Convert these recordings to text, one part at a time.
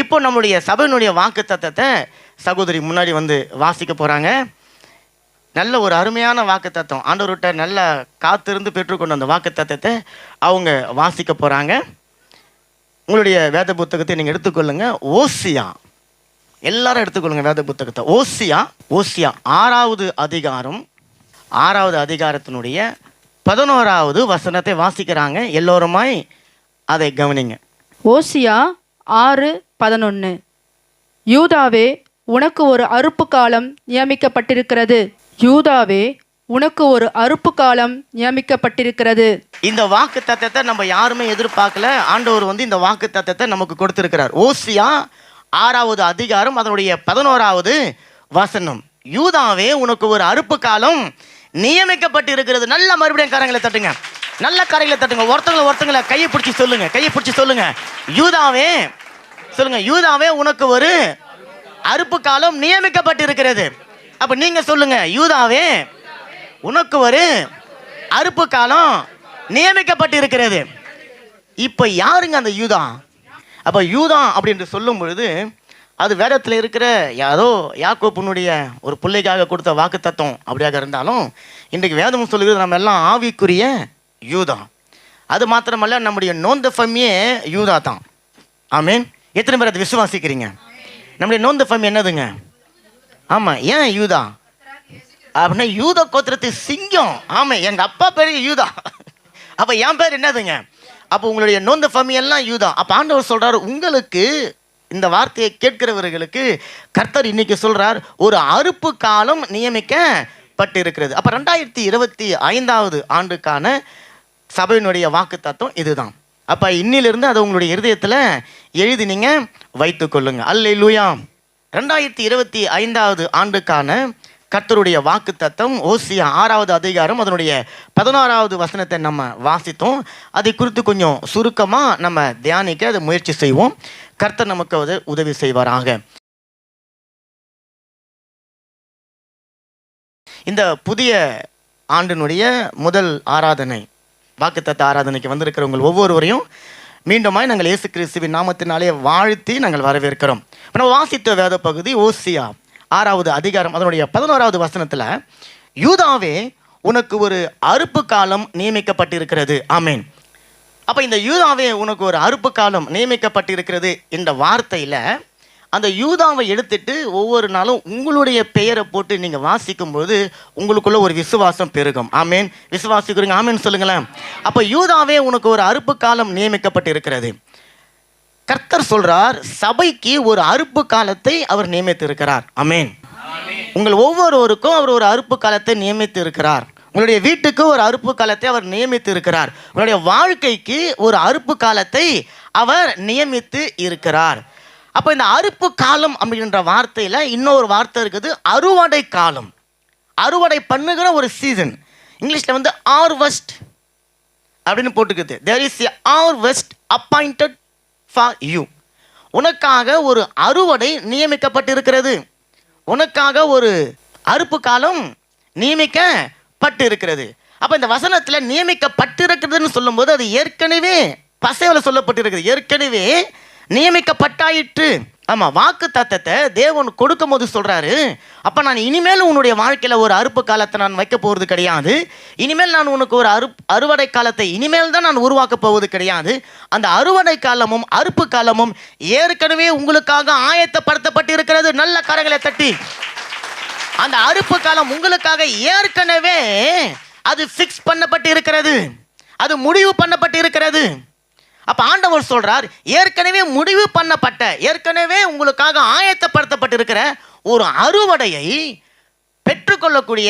இப்போ நம்முடைய சபையினுடைய வாக்கு தத்தத்தை சகோதரி முன்னாடி வந்து வாசிக்க போகிறாங்க. நல்ல ஒரு அருமையான வாக்கு தத்தம், ஆண்டவர்கிட்ட நல்ல காத்திருந்து பெற்றுக்கொண்ட அந்த வாக்கு தத்தத்தை அவங்க வாசிக்க போகிறாங்க. உங்களுடைய வேத புத்தகத்தை நீங்கள் எடுத்துக்கொள்ளுங்க. ஓசியா, எல்லாரும் எடுத்துக்கொள்ளுங்க வேத புத்தகத்தை. ஓசியா 6வது அதிகாரம், 6வது அதிகாரத்தினுடைய 11வது வசனத்தை வாசிக்கிறாங்க. எல்லோருமாய் அதை கவனிங்க. ஓசியா 6:11. யூதாவே, உனக்கு ஒரு அறுப்பு காலம் நியமிக்கப்பட்டிருக்கிறது. யூதாவே, உனக்கு ஒரு அறுப்பு காலம் நியமிக்கப்பட்டிருக்கிறது. இந்த வாக்கு தத்தத்தை நம்ம யாருமே எதிர்பார்க்கல. ஆண்டவர் வந்து இந்த வாக்கு தத்தத்தை நமக்கு கொடுத்திருக்கிறார். ஓசியா 6வது அதிகாரம் அதனுடைய 11வது வசனம். யூதாவே, உனக்கு ஒரு அறுப்பு காலம் நியமிக்கப்பட்டிருக்கிறது. நல்ல மறுபடியும் கரங்களை தட்டுங்க, நல்ல கரங்களை தட்டுங்க. ஒருத்தங்களை கையை பிடிச்சி சொல்லுங்க. யூதாவே சொல்லுங்க. யூதாவே, உனக்கு ஒரு அறுப்பு காலம் நியமிக்கப்பட்டிருக்கிறது. அப்ப நீங்க சொல்லுங்க, யூதாவே, உனக்கு ஒரு அறுப்பு காலம் நியமிக்கப்பட்டிருக்கிறது. இப்ப யாருங்க அந்த யூதா? அப்ப யூதா அப்படின்னு சொல்லும் பொழுது அது வேதத்தில் இருக்கிற யாரோ யாக்கோப்புனுடைய ஒரு பிள்ளைக்காக கொடுத்த வாக்கு தத்துவம் அப்படியாக இருந்தாலும், இன்றைக்கு வேதம் சொல்லுகிறது நம்ம எல்லாம் ஆவிக்குரிய யூதா. அது மாத்திரமல்ல, நம்முடைய நோந்த ஃபம்மியே யூதா தான். ஆமீன். எத்தனை பேர் அதை விசுவாசிக்கிறீங்க? நம்முடைய நோந்த ஃபம்மி என்னதுங்க? ஆமாம். ஏன் யூதா அப்படின்னா யூதா கோத்திரத்து சிங்கம். ஆமாம், எங்கள் அப்பா பேர் யூதா. அப்போ என் பேர் என்னதுங்க? அப்போ உங்களுடைய நோந்த ஃபம்மி எல்லாம் யூதா. அப்போ ஆண்டவர் சொல்கிறார், உங்களுக்கு இந்த வார்த்தையை கேட்கிறவர்களுக்கு கர்த்தர் இன்னைக்கு சொல்கிறார், ஒரு அறுப்பு காலம் நியமிக்கப்பட்டு இருக்கிறது. அப்போ 2025வது ஆண்டுக்கான சபையினுடைய வாக்கு தத்துவம் இதுதான். அப்போ இன்னிலிருந்து அதை உங்களுடைய இருதயத்தில் எழுதி நீங்கள் வைத்துக்கொள்ளுங்க. அல்லேலூயா. 2025வது ஆண்டுக்கான கர்த்தருடைய வாக்கு தத்தம் ஓசியா 6வது அதிகாரம் அதனுடைய 16வது வசனத்தை நம்ம வாசித்தோம். அதை குறித்து கொஞ்சம் சுருக்கமாக நம்ம தியானிக்க அதை முயற்சி செய்வோம். கர்த்தர் நமக்கு அது உதவி செய்வாராக. இந்த புதிய ஆண்டினுடைய முதல் ஆராதனை, வாக்குத்தத்த ஆராதனைக்கு வந்திருக்கிறவங்க ஒவ்வொருவரையும் மீண்டுமாய் நாங்கள் இயேசு கிறிஸ்துவின் நாமத்தினாலே வாழ்த்தி நாங்கள் வரவேற்கிறோம். இப்போ நம்ம வாசித்த வேத பகுதி ஓசியா 6வது அதிகாரம் அதனுடைய 11வது வசனத்தில், யூதாவே, உனக்கு ஒரு அறுப்பு காலம் நியமிக்கப்பட்டிருக்கிறது. ஆமேன். அப்போ இந்த யூதாவே, உனக்கு ஒரு அறுப்பு காலம் நியமிக்கப்பட்டிருக்கிறது என்ற வார்த்தையில் அந்த யூதாவை எடுத்துட்டு ஒவ்வொரு நாளும் உங்களுடைய பெயரை போட்டு நீங்கள் வாசிக்கும்போது உங்களுக்குள்ள ஒரு விசுவாசம் பெருகும். ஆமேன். விசுவாசிக்கிறீங்க? ஆமேன் சொல்லுங்களேன். அப்போ யூதாவே, உனக்கு ஒரு அறுப்பு காலம் நியமிக்கப்பட்டிருக்கிறது. கர்த்தர் சொல்றார், சபைக்கு ஒரு அறுப்பு காலத்தை அவர் நியமித்து இருக்கிறார். ஆமேன். உங்கள் ஒவ்வொருவருக்கும் அவர் ஒரு அறுப்பு காலத்தை நியமித்து இருக்கிறார். உங்களுடைய வீட்டுக்கு ஒரு அறுப்பு காலத்தை அவர் நியமித்து இருக்கிறார். உங்களுடைய வாழ்க்கைக்கு ஒரு அறுப்பு காலத்தை அவர் நியமித்து இருக்கிறார். அப்போ இந்த அறுப்பு காலம் அப்படின்ற வார்த்தையில் இன்னொரு வார்த்தை இருக்குது, அறுவடை காலம். அறுவடை பண்ணுகிற ஒரு சீசன். இங்கிலீஷில் வந்து ஹார்வெஸ்ட் அப்படின்னு போட்டுக்குது. There is a harvest appointed for you. உனக்காக ஒரு அறுவடை நியமிக்கப்பட்டிருக்கிறது. உனக்காக ஒரு அறுப்பு காலம் நியமிக்கப்பட்டிருக்கிறது. அப்போ இந்த வசனத்தில் நியமிக்கப்பட்டிருக்கிறதுன்னு சொல்லும்போது அது ஏற்கனவே பசைவில் சொல்லப்பட்டிருக்குது, ஏற்கனவே நியமிக்கப்பட்டாயிற்று. ஆமாம், வாக்கு தத்தத்தை தேவன் கொடுக்கும் போது சொல்கிறாரு, அப்போ நான் இனிமேல் உன்னுடைய வாழ்க்கையில் ஒரு அறுப்பு காலத்தை நான் வைக்க போகிறது கிடையாது. இனிமேல் நான் உனக்கு ஒரு அறுவடை காலத்தை இனிமேல் தான் நான் உருவாக்க போவது கிடையாது. அந்த அறுவடை காலமும் அறுப்பு காலமும் ஏற்கனவே உங்களுக்காக ஆயத்தப்படுத்தப்பட்டு இருக்கிறது. நல்ல கரங்களை தட்டி, அந்த அறுப்பு காலம் உங்களுக்காக ஏற்கனவே அது ஃபிக்ஸ் பண்ணப்பட்டு இருக்கிறது, அது முடிவு பண்ணப்பட்டு இருக்கிறது. அப்போ ஆண்டவர் சொல்றார், ஏற்கனவே முடிவு பண்ணப்பட்ட, ஏற்கனவே உங்களுக்காக ஆயத்தப்படுத்தப்பட்டிருக்கிற ஒரு அறுவடையை பெற்றுக்கொள்ளக்கூடிய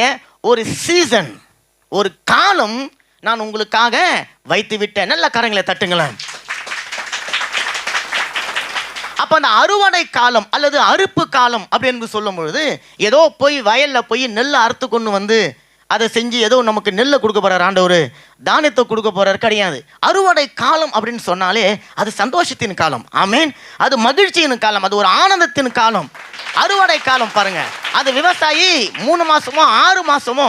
ஒரு சீசன், ஒரு காலம் நான் உங்களுக்காக வைத்து விட்டேன். நல்ல கரங்களை தட்டுங்களேன். அப்போ அந்த அறுவடை காலம் அல்லது அறுப்பு காலம் அப்படின்னு சொல்லும் பொழுது ஏதோ போய் வயலில் போய் நெல்லை அறுத்து கொண்டு வந்து அதை செஞ்சு ஏதோ நமக்கு நெல்லை கொடுக்க போகிறார் ஆண்டவர், தானியத்தை கொடுக்க போகிறார் கிடையாது. அறுவடை காலம் அப்படின்னு சொன்னாலே அது சந்தோஷத்தின் காலம். ஆமேன். அது மகிழ்ச்சியின் காலம், அது ஒரு ஆனந்தத்தின் காலம். அறுவடை காலம் பாருங்க, அது விவசாயி 3 மாசமோ 6 மாசமோ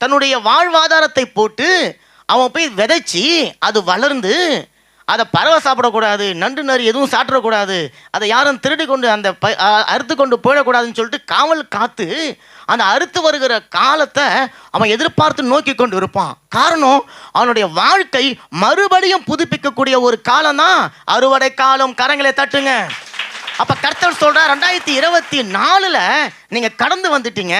தன்னுடைய வாழ்வாதாரத்தை போட்டு அவன் போய் விதைச்சி அது வளர்ந்து அதை பறவை சாப்பிடக்கூடாது, நண்டு நரி எதுவும் சாப்பிடக்கூடாது, அதை யாரும் திருடி கொண்டு அந்த அறுத்து கொண்டு போயிடக்கூடாதுன்னு சொல்லிட்டு காவல் காத்து அந்த அறுத்து வருகிற காலத்தை அவன் எதிர்பார்த்து நோக்கி கொண்டு இருப்பான். காரணம், அவனுடைய வாழ்க்கை மறுபடியும் புதுப்பிக்கக்கூடிய ஒரு காலம் தான் அறுவடை காலம். கரங்களை தட்டுங்க. அப்ப கர்த்தர் சொல்றார், 2024 நீங்க கடந்து வந்துட்டீங்க.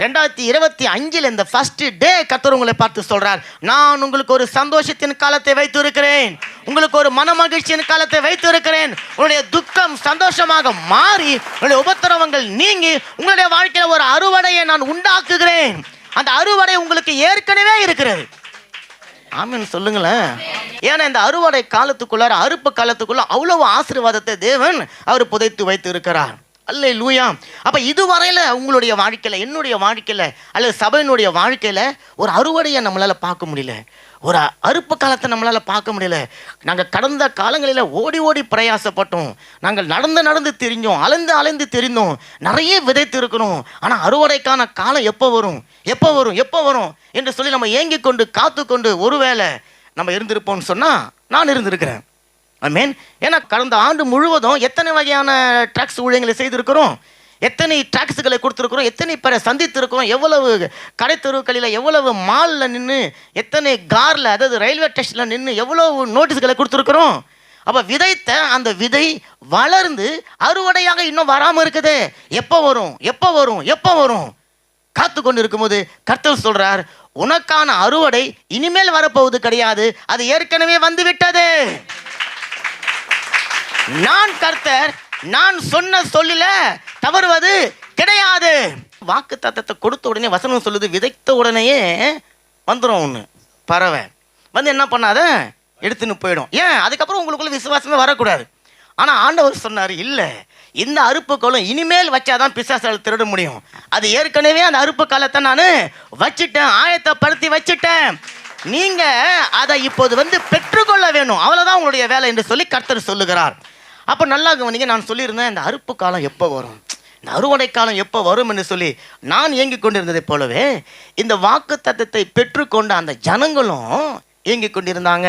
2025 இந்த ஃபர்ஸ்ட் டே கர்த்தர் உங்களை பார்த்து சொல்றார், நான் உங்களுக்கு ஒரு சந்தோஷத்தின் காலத்தை வைத்து இருக்கிறேன், உங்களுக்கு ஒரு மன மகிழ்ச்சியின் காலத்தை வைத்து இருக்கிறேன். உங்களுடைய துக்கம் சந்தோஷமாக மாறி, உங்களுடைய உபத்திரவங்கள் நீங்கி, உங்களுடைய வாழ்க்கையில ஒரு அறுவடையை நான் உண்டாக்குகிறேன். அந்த அறுவடை உங்களுக்கு ஏற்கனவே இருக்கிறது. ஆமென் சொல்லுங்களேன். ஏன்னா இந்த அறுவடை காலத்துக்குள்ளார, அறுப்பு காலத்துக்குள்ள அவ்வளவு ஆசீர்வாதத்தை தேவன் அவர் புதைத்து வைத்து இருக்கிறார். அல்லேலூயா. அப்ப இதுவரையில உங்களுடைய வாழ்க்கையில, என்னுடைய வாழ்க்கையில அல்லது சபையினுடைய வாழ்க்கையில ஒரு அறுவடையை நம்மளால பார்க்க முடியல, ஒரு அறுப்பு காலத்தை நம்மளால பார்க்க முடியல. நாங்கள் கடந்த காலங்களில் ஓடி ஓடி பிரயாசப்பட்டோம், நாங்கள் நடந்து தெரிஞ்சோம், அலைந்து தெரிந்தோம், நிறைய விதைத்து இருக்கிறோம். ஆனால் அறுவடைக்கான காலம் எப்போ வரும் எப்போ வரும் எப்போ வரும் என்று சொல்லி நம்ம ஏங்கி கொண்டு காத்து கொண்டு ஒருவேளை நம்ம இருந்திருப்போம்னு சொன்னால் நான் இருந்திருக்கிறேன். ஆமென். ஏன்னா கடந்த ஆண்டு முழுவதும் எத்தனை வகையான ட்ரக்ஸ் ஊழியங்களை செய்திருக்கிறோம், எத்தனை டாக்ஸுகளை கொடுத்துருக்குறோம், எத்தனை பேரை சந்தித்திருக்கிறோம், எவ்வளவு கடை தெருக்களில், எவ்வளவு மாலில் நின்று, எத்தனை காரில், அதாவது ரயில்வே ஸ்டேஷனில் நின்று எவ்வளவு நோட்டீஸ்களை கொடுத்துருக்குறோம். அப்போ விதைத்த அந்த விதை வளர்ந்து அறுவடையாக இன்னும் வராமல் இருக்குது. எப்போ வரும் எப்போ வரும் எப்போ வரும் காத்து கொண்டு இருக்கும்போது கர்த்தர் சொல்றார், உனக்கான அறுவடை இனிமேல் வரப்போவது கிடையாது, அது ஏற்கனவே வந்து விட்டது. நான் கர்த்தர், நான் சொன்ன சொல்லில தவறுவது கிடையாது. வாக்கு தத்தத்தை கொடுத்த உடனே வசனம் சொல்லுது, விதைத்த உடனேயே வந்துடும் ஒன்று பறவை வந்து என்ன பண்ணாத எடுத்துன்னு போயிடும். ஏன்? அதுக்கப்புறம் உங்களுக்குள்ள விசுவாசமே வரக்கூடாது. ஆனால் ஆண்டவர் சொன்னார், இல்லை, இந்த அறுப்பு காலம் இனிமேல் வச்சாதான் பிசாசால் திருட முடியும். அது ஏற்கனவே அந்த அறுப்பு காலத்தை நான் வச்சுட்டேன், ஆயத்தப்படுத்தி வச்சுட்டேன். நீங்க அதை இப்போது வந்து பெற்றுக்கொள்ள வேணும், அவ்வளோதான் உங்களுடைய வேலை என்று சொல்லி கர்த்தர் சொல்லுகிறார். அப்போ நல்லா கவனிங்க, நான் சொல்லியிருந்தேன் இந்த அறுப்பு காலம் எப்போ வரும், இந்த அறுவடை காலம் எப்போ வரும் என்று சொல்லி நான் ஏங்கி கொண்டிருந்ததை போலவே இந்த வாக்கு தத்தத்தை பெற்றுக்கொண்ட அந்த ஜனங்களும் ஏங்கி கொண்டிருந்தாங்க.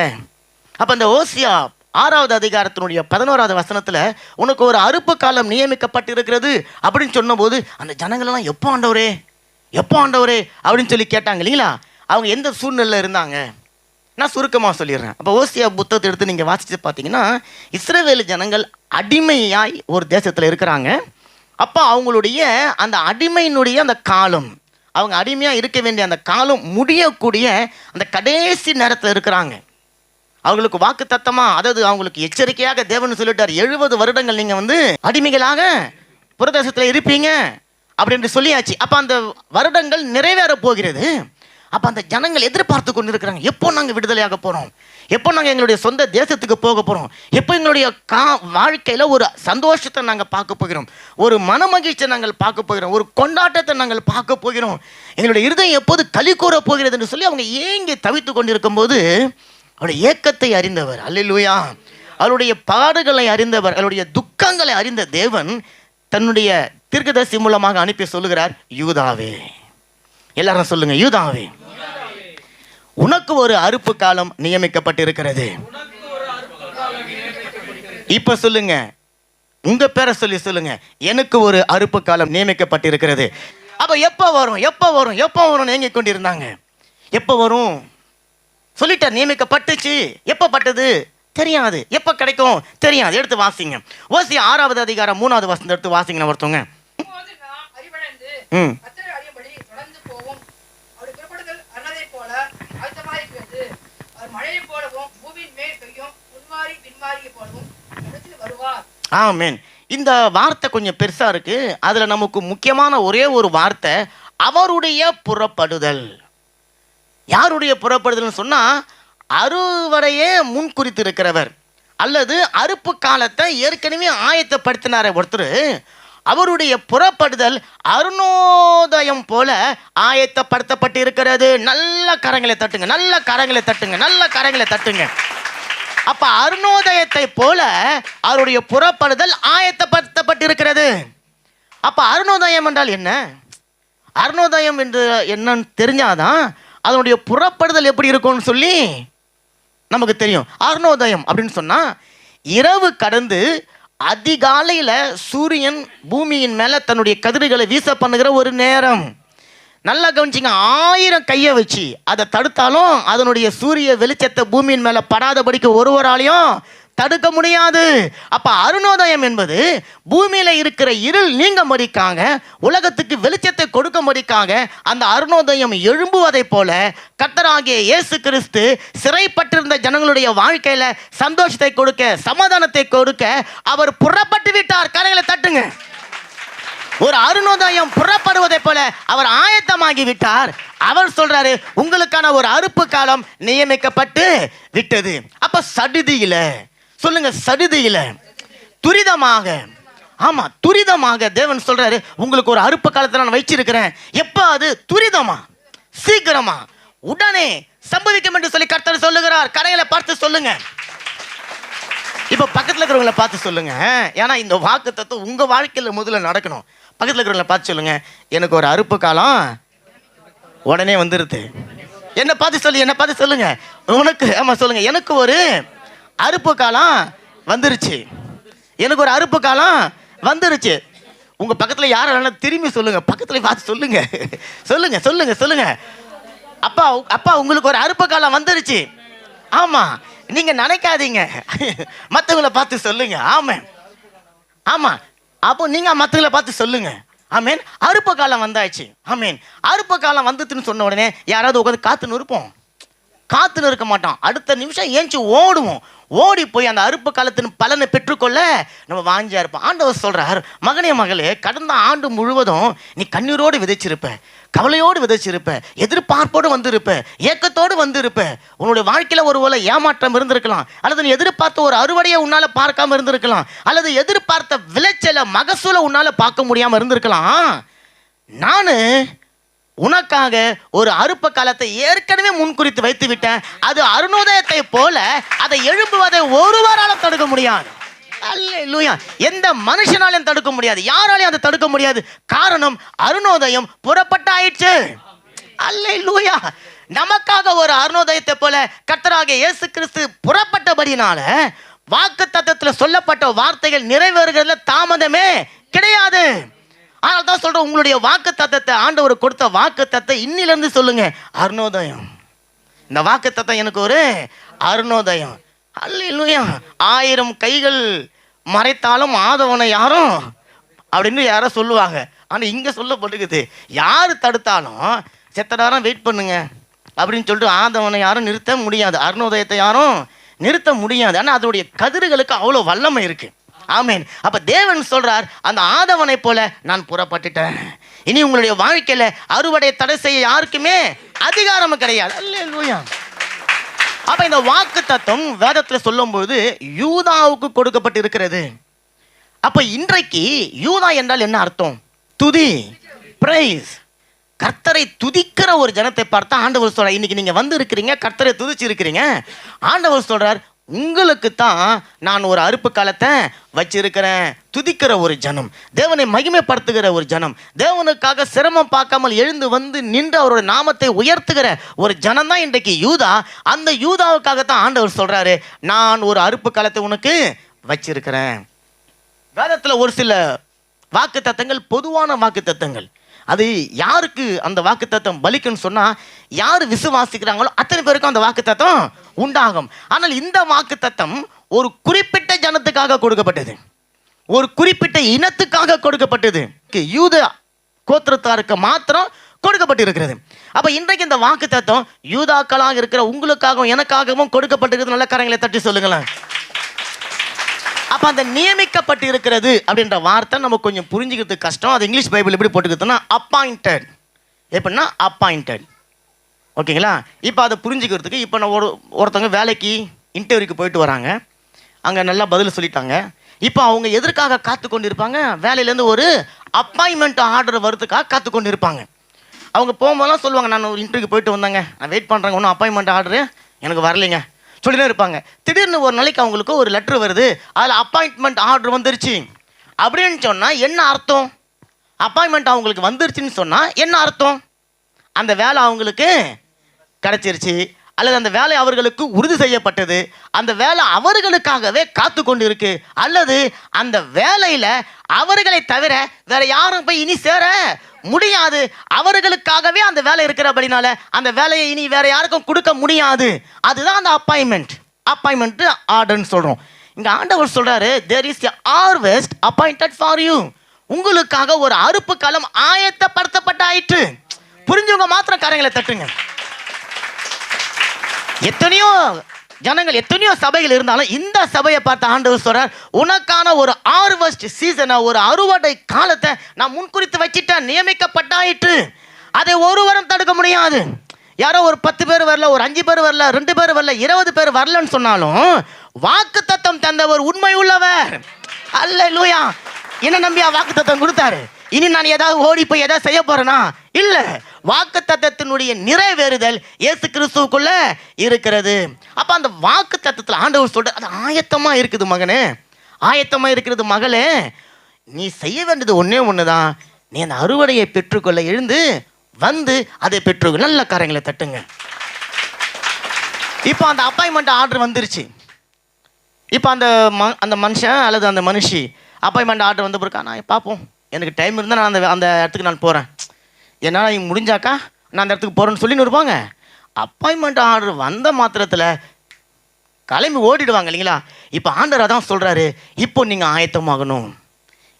அப்போ இந்த ஓசியா 6வது அதிகாரத்தினுடைய 11வது வசனத்தில் உனக்கு ஒரு அறுப்பு காலம் நியமிக்கப்பட்டிருக்கிறது அப்படின்னு சொன்னபோது அந்த ஜனங்களெல்லாம் எப்போ ஆண்டவரே எப்போ ஆண்டவரே அப்படின்னு சொல்லி கேட்டாங்க இல்லைங்களா? அவங்க எந்த சூழ்நிலையில் இருந்தாங்க நான் சுருக்கமாக சொல்லிடுறேன். அப்போ ஓசியா புத்தகத்தை எடுத்து நீங்கள் வாசித்து பார்த்தீங்கன்னா, இஸ்ரவேல் ஜனங்கள் அடிமையாய் ஒரு தேசத்தில் இருக்கிறாங்க. அப்போ அவங்களுடைய அந்த அடிமையினுடைய அந்த காலம், அவங்க அடிமையாக இருக்க வேண்டிய அந்த காலம் முடியக்கூடிய அந்த கடைசி நேரத்தில் இருக்கிறாங்க. அவங்களுக்கு வாக்கு தத்தமாக, அதாவது அவங்களுக்கு எச்சரிக்கையாக தேவன் சொல்லிட்டார், 70 வருடங்கள் நீங்கள் வந்து அடிமைகளாக புரதேசத்தில் இருப்பீங்க அப்படின்னு சொல்லியாச்சு. அப்போ அந்த வருடங்கள் நிறைவேற போகிறது. அப்போ அந்த ஜனங்கள் எதிர்பார்த்து கொண்டு இருக்கிறாங்க, எப்போ நாங்கள் விடுதலையாக போகிறோம், எப்போ நாங்கள் எங்களுடைய சொந்த தேசத்துக்கு போக போகிறோம், எப்போ எங்களுடைய வாழ்க்கையில் ஒரு சந்தோஷத்தை நாங்கள் பார்க்க போகிறோம், ஒரு மன மகிழ்ச்சியை நாங்கள் பார்க்க போகிறோம், ஒரு கொண்டாட்டத்தை நாங்கள் பார்க்க போகிறோம், எங்களுடைய இருதயம் எப்போது களி கூற போகிறது என்று சொல்லி அவங்க ஏங்கி தவித்து கொண்டிருக்கும் போது அவருடைய ஏக்கத்தை அறிந்தவர், அல்லேலூயா, அவருடைய பாடுகளை அறிந்தவர், அவருடைய துக்கங்களை அறிந்த தேவன் தன்னுடைய தீர்க்கதரிசி மூலமாக அனுப்பி சொல்லுகிறார், யூதாவே, எல்லாரும் சொல்லுங்க, யூதாவே, உனக்கு ஒரு அறுப்பு காலம் நியமிக்கப்பட்டிருக்கிறது. இப்ப சொல்லுங்க, உங்க பேரை சொல்லி சொல்லுங்க, எனக்கு ஒரு அறுப்பு காலம் நியமிக்கப்பட்டிருக்கிறது. அப்ப எப்ப வரும் எப்ப வரும் எப்ப வரும் ஏங்கிக் கொண்டிருந்தாங்க. எப்ப வரும் சொல்லிட்டார், நியமிக்கப்பட்டுச்சு. எப்ப பட்டது தெரியாது, எப்ப கிடைக்கும் தெரியாது. எடுத்து வாசிங்க, ஓசியா 6வது அதிகாரம் 3வது வசனம் எடுத்து வாசிங்க ஒருத்தவங்க. ஆமென். இந்த வார்த்தை கொஞ்சம் பெருசா இருக்கு. அதுல நமக்கு முக்கியமான ஒரே ஒரு வார்த்தை, அவருடைய புறப்படுதல். யாருடைய புறப்படுதல் சொன்னா, அறுவடையே முன்குறித்து இருக்கிறவர் அல்லது அறுப்பு காலத்தை ஏற்கனவே ஆயத்தப்படுத்தினார ஒருத்தர், அவருடைய புறப்படுதல் அருணோதயம் போல ஆயத்தப்படுத்தப்பட்டு இருக்கிறது. நல்ல கரங்களை தட்டுங்க, நல்ல கரங்களை தட்டுங்க, நல்ல கரங்களை தட்டுங்க. அப்ப அருணோதயத்தை போல அவருடைய புறப்படுதல் ஆயத்தப்படுத்தப்பட்டிருக்கிறது. அப்ப அருணோதயம் என்றால் என்ன? அருணோதயம் என்று என்னன்னு தெரிஞ்சாதான் அதனுடைய புறப்படுதல் எப்படி இருக்கும்னு சொல்லி நமக்கு தெரியும். அருணோதயம் அப்படின்னு சொன்னா இரவு கடந்து அதிகாலையில சூரியன் பூமியின் மேல தன்னுடைய கதிர்களை வீச பண்ணுகிற ஒரு நேரம். நல்லா கவனிச்சிங்க, 1000 கையை வச்சு அதை தடுத்தாலும் அதனுடைய சூரிய வெளிச்சத்தை பூமியின் மேல படாதபடிக்கு ஒருவராலையும் தடுக்க முடியாது. அப்ப அருணோதயம் என்பது பூமியில இருக்கிற இருள் நீங்க மடிக்காங்க, உலகத்துக்கு வெளிச்சத்தை கொடுக்க மடிக்காங்க. அந்த அருணோதயம் எழும்புவதை போல கர்த்தராகிய இயேசு கிறிஸ்து சிறைப்பட்டிருந்த ஜனங்களுடைய வாழ்க்கையில சந்தோஷத்தை கொடுக்க, சமாதானத்தை கொடுக்க அவர் புறப்பட்டு விட்டார். கரைகளை தட்டுங்க. ஒரு அருணோதயம் புறப்படுவதை போல அவர் ஆயத்தமாகி விட்டார். அவர் சொல்றாரு, உங்களுக்கான ஒரு அறுப்பு காலம் நியமிக்கப்பட்டு விட்டது. அப்ப சடுதியில சொல்லுங்க, சடுதியில துரிதமாக, ஆமா துரிதமாக தேவன் சொல்றாரு, உங்களுக்கு ஒரு அறுப்பு காலத்தை நான் வச்சிருக்கிறேன். எப்ப அது? துரிதமா, சீக்கிரமா, உடனே சம்பவிக்கும் என்று சொல்லி கர்த்தர் சொல்லுகிறார். கரைகளை பார்த்து சொல்லுங்க. இப்ப பக்கத்துல இருக்கிறவங்களை பார்த்து சொல்லுங்க, ஏன்னா இந்த வாக்குத்தத்தம் உங்க வாழ்க்கையில முதல்ல நடக்கணும். பக்கத்துல இருக்கிறவங்களை பார்த்து சொல்லுங்க, எனக்கு ஒரு அறுப்பு காலம் உடனே வந்துருது. என்ன பார்த்து சொல்லி, என்ன பார்த்து சொல்லுங்க, உனக்கு, ஆமா சொல்லுங்க, எனக்கு ஒரு அறுப்பு காலம் வந்துருச்சு. எனக்கு ஒரு அறுப்பு காலம் வந்துருச்சு. உங்க பக்கத்துல யாரும் இல்லைன்னா திரும்பி சொல்லுங்க, பக்கத்துல பார்த்து சொல்லுங்க, சொல்லுங்க சொல்லுங்க சொல்லுங்க. அப்பா அப்பா உங்களுக்கு ஒரு அறுப்பு காலம் வந்துருச்சு. ஆமா, நீங்க நினைக்காதீங்க, மற்றவங்களை பார்த்து சொல்லுங்க. ஆமா ஆமா, அப்போ நீங்க மற்றவங்களை பார்த்து சொல்லுங்க. ஆமேன், அறுப்பு காலம் வந்தாச்சு. ஆமேன், அறுப்பு காலம் வந்துட்டுன்னு சொன்ன உடனே யாராவது உட்காந்து காத்துன்னு இருப்போம்? காத்துன்னு இருக்க மாட்டோம். அடுத்த நிமிஷம் ஏஞ்சி ஓடுவோம். ஓடி போய் அந்த அறுப்பு காலத்தின் பலனை பெற்றுக்கொள்ள நம்ம வாஞ்சியா இருப்போம். ஆண்டவர் சொல்றார், மகனே மகளே, கடந்த ஆண்டு முழுவதும் நீ கண்ணீரோடு விதைச்சிருப்ப, கவலையோடு விதைச்சிருப்ப, எதிர்பார்ப்போடு வந்திருப்ப, ஏக்கத்தோடு வந்திருப்ப. உன்னுடைய வாழ்க்கையில ஒருவேளை ஏமாற்றம் இருந்திருக்கலாம், அல்லது நீ எதிர்பார்த்த ஒரு அறுவடையை உன்னால பார்க்காம இருந்திருக்கலாம், அல்லது எதிர்பார்த்த விளைச்சல மகசூலை உன்னால பார்க்க முடியாம இருந்திருக்கலாம். நானு உனக்காக ஒரு அறுப்பு காலத்தை ஏற்கனவே முன்குறித்து வைத்து விட்டேன். அது அருணோதயத்தை போல அதை எழும்புவதை ஒருவராலும் தடுக்க முடியாது. அல்லேலூயா. எந்த மனுஷனாலையும் தடுக்க முடியாது, யாராலையும் அதை தடுக்க முடியாது. காரணம், அருணோதயம் புறப்பட்டாயிற்று. அல்லேலூயா. நமக்காக ஒரு அருணோதயத்தை போல கர்த்தராகிய இயேசு கிறிஸ்து புறப்பட்டபடினால வாக்குத்தத்தத்தில் சொல்லப்பட்ட வார்த்தைகள் நிறைவேறுகிறதுல தாமதமே கிடையாது. அதனால தான் சொல்றேன், உங்களுடைய வாக்குத்தத்தத்தை, ஆண்டவர் கொடுத்த வாக்குத்தத்தை இன்னிலிருந்து சொல்லுங்க, அருணோதயம். இந்த வாக்குத்தத்தம் எனக்கு ஒரு அருணோதயம். அல்லேலூயா. 1000 கைகள் மறைத்தாலும் ஆதவனை யாரும் அப்படின்னு யாரோ சொல்லுவாங்க. ஆனால் இங்கே சொல்லப்பட்டுக்குது, யார் தடுத்தாலும் செத்த நேரம் வெயிட் பண்ணுங்க அப்படின்னு சொல்லிட்டு ஆதவனை யாரும் நிறுத்த முடியாது, அருணோதயத்தை யாரும் நிறுத்த முடியாது. ஆனால் அதோடைய கதிர்களுக்கு அவ்வளோ வல்லமை இருக்கு. ஆமேன். அப்ப தேவன் சொல்றார், அந்த ஆதவனை போல நான் புறப்பட்டுட்டேன். இனி உங்களுடைய வாழ்க்கையில அறுவடை தடை செய்ய யாருக்குமே அதிகாரம் கிடையாது. அல்லேலூயா. அப்ப இந்த வாக்கு தத்துவம் வேதத்துல சொல்லும்போது யூதாவுக்கு கொடுக்கப்பட்டு இருக்கிறது. அப்ப இன்றைக்கு யூதா என்றால் என்ன அர்த்தம்? துதி, பிரைஸ். கர்த்தரை துதிக்கிற ஒரு ஜனத்தை பார்த்தா ஆண்டவர் சொல்றார், இன்னைக்கு நீங்க வந்து இருக்கிறீங்க, கர்த்தரை துதிச்சு இருக்கிறீங்க. ஆண்டவர் சொல்றார், உங்களுக்கு தான் நான் ஒரு அறுப்பு காலத்தை வச்சிருக்கிறேன். துதிக்கிற ஒரு ஜனம், தேவனை மகிமைப்படுத்துகிற ஒரு ஜனம், தேவனுக்காக சிரமம் பார்க்காமல் எழுந்து வந்து நின்று அவரோட நாமத்தை உயர்த்துகிற ஒரு ஜனம் தான் இன்றைக்கு யூதா. அந்த யூதாவுக்காகத்தான் ஆண்டவர் சொல்றாரு, நான் ஒரு அறுப்பு காலத்தை உனக்கு வச்சிருக்கிறேன். வேதத்தில் ஒரு சில வாக்கு தத்தங்கள் பொதுவான வாக்கு தத்தங்கள். அது யாருக்கு அந்த வாக்கு தத்தம் பலிக்குன்னு சொன்னா, யார் விசுவாசிக்கிறாங்களோ அத்தனை பேருக்கும் அந்த வாக்கு தத்தம் உண்டாகும். ஆனால் இந்த வாக்கு தத்தம் ஒரு குறிப்பிட்ட ஜனத்துக்காக கொடுக்கப்பட்டது, ஒரு குறிப்பிட்ட இனத்துக்காக கொடுக்கப்பட்டது, யூத கோத்திரத்தாருக்கு மாத்திரம் கொடுக்கப்பட்டிருக்கிறது. அப்ப இன்றைக்கு இந்த வாக்கு தத்தம் யூதாக்களாக இருக்கிற உங்களுக்காகவும் எனக்காகவும் கொடுக்கப்பட்டிருக்கிறது. நல்ல கரங்களை தட்டி சொல்லுங்களேன். அப்ப அந்த நியமிக்கப்பட்டு இருக்கிறது அப்படின்ற வார்த்தை நமக்கு கொஞ்சம் புரிஞ்சுக்கிறதுக்கு கஷ்டம். அது இங்கிலீஷ் பைபிள் எப்படி போட்டுக்கிறதுனா அப்பாயிண்டட். எப்படின்னா அப்பாயிண்டட். ஓகேங்களா? இப்போ அதை புரிஞ்சுக்கிறதுக்கு, இப்போ நான் ஒருத்தவங்க வேலைக்கு இன்டர்வியூக்கு போயிட்டு வராங்க, அங்கே நல்லா பதில் சொல்லிட்டாங்க. இப்போ அவங்க எதற்காக காத்து கொண்டு இருப்பாங்க? வேலையிலேருந்து ஒரு அப்பாயின்மெண்ட் ஆர்டர் வரதுக்காக காத்து கொண்டு இருப்பாங்க. அவங்க போகும்போதெல்லாம் சொல்லுவாங்க, நான் ஒரு இன்டர்வியூக்கு போயிட்டு வந்தாங்க, நான் வெயிட் பண்ணுறேங்க, ஒன்றும் அப்பாயின்மெண்ட் ஆர்டரு எனக்கு வரலைங்க சொல்லினே இருப்பாங்க. திடீர்னு ஒரு நாளைக்கு அவங்களுக்கு ஒரு லெட்ரு வருது, அதில் அப்பாயின்மெண்ட் ஆர்டர் வந்துருச்சு அப்படின்னு சொன்னால் என்ன அர்த்தம்? அப்பாயின்மெண்ட் அவங்களுக்கு வந்துருச்சுன்னு சொன்னால் என்ன அர்த்தம்? அந்த வேலை அவங்களுக்கு கிடச்சிருச்சு, அல்லது அந்த வேலை அவர்களுக்கு உறுதி செய்யப்பட்டது, அந்த வேலை அவர்களுக்காகவே காத்து கொண்டு இருக்கு, அல்லது அந்த வேலையில அவர்களை தவிர வேற யாரும் போய் இனி சேர முடியாது, அவர்களுக்காகவே அந்த வேலை இருக்கிறபடினால அந்த வேலையை இனி வேற யாருக்கும் கொடுக்க முடியாது. அதுதான் அந்த அப்பாயின்மெண்ட் ஆர்டர்னு சொல்றோம். இங்க ஆண்டவர் சொல்றாரு, there is a harvest appointed for you. உங்களுக்காக ஒரு அறுப்பு காலம் ஆயத்தப்படுத்தப்பட்டாயிற்று. புரிஞ்சவங்க மாத்திரம் காரியங்களை தட்டுங்க. எத்தனையோ ஜனங்கள், எத்தனையோ சபைகள் இருந்தாலும் இந்த சபையை பார்த்த ஆண்டவர் சொல்றார், உனக்கான ஒரு ஹார்வெஸ்ட் சீசனை, ஒரு அறுவடை காலத்தை நான் முன்குறித்து வச்சிட்டேன், நியமிக்கப்பட்டாயிற்று. அதை ஒருவரும் தடுக்க முடியாது. யாரோ ஒரு 10 பேர் வரல, ஒரு 5 பேர் வரல, 2 பேர் வரல, 20 பேர் வரலன்னு சொன்னாலும் வாக்குத்தத்தம் தந்தவர் உண்மை உள்ளவர். அல்லேலூயா. என்ன நம்பியா வாக்குத்தத்தம் கொடுத்தாரு? இனி நான் ஏதாவது ஓடி போய் ஏதாவது செய்ய போறேனா? இல்ல. வாக்குத்தத்தத்தினுடைய நிறைவேறுதல் இயேசு கிறிஸ்துவுக்குள்ள இருக்கிறது. அப்ப அந்த வாக்குத்தத்தத்தில் ஆண்டவர் சொல்ற, அது ஆயத்தமா இருக்குது மகனே, ஆயத்தமா இருக்கிறது மகளே. நீ செய்ய வேண்டியது ஒன்னே ஒண்ணுதான், நீ அந்த அறுவடையை பெற்றுக்கொள்ள எழுந்து வந்து அதை பெற்றுக்கொள்ள. நல்ல காரியங்களை தட்டுங்க. இப்போ அந்த அப்பாயின்மெண்ட் ஆர்டர் வந்துருச்சு. இப்போ அந்த மனுஷன் அல்லது அந்த மனுஷி அப்பாயின்மெண்ட் ஆர்டர் வந்து பிறக்கா, நான் பார்ப்போம், எனக்கு டைம் இருந்தால் நான் அந்த இடத்துக்கு நான் போகிறேன், என்னால் இங்கே முடிஞ்சாக்கா நான் அந்த இடத்துக்கு போகிறேன்னு சொல்லின்னு இருப்பாங்க. அப்பாயின்மெண்ட் ஆர்டர் வந்த மாத்திரத்தில் கிளம்பி ஓடிடுவாங்க இல்லைங்களா? இப்போ ஆண்டவர் அதான் சொல்கிறாரு, இப்போ நீங்கள் ஆயத்தமாகணும்.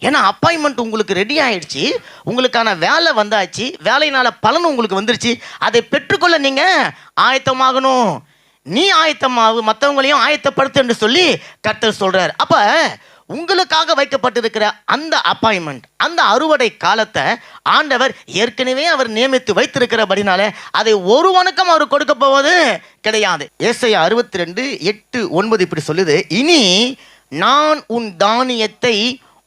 ஏன்னா அப்பாயின்மெண்ட் உங்களுக்கு ரெடி ஆயிடுச்சு, உங்களுக்கான வேலை வந்தாச்சு, வேலையினால பலன் உங்களுக்கு வந்துருச்சு, அதை பெற்றுக்கொள்ள நீங்கள் ஆயத்தமாகணும். நீ ஆயத்தமாகு, மற்றவங்களையும் ஆயத்தப்படுத்து என்று சொல்லி கர்த்தர் சொல்கிறார். அப்போ உங்களுக்காக வைக்கப்பட்டிருக்கிற அந்த அப்பாயின்மெண்ட், அந்த அறுவடை காலத்தை ஆண்டவர் ஏற்கனவே அவர் நியமித்து வைத்திருக்கிறபடினால அதை ஒருவனுக்கும் அவர் கொடுக்க போவது கிடையாது. ஏசாயா 62:8-9 இப்படி சொல்லுது, இனி நான் உன் தானியத்தை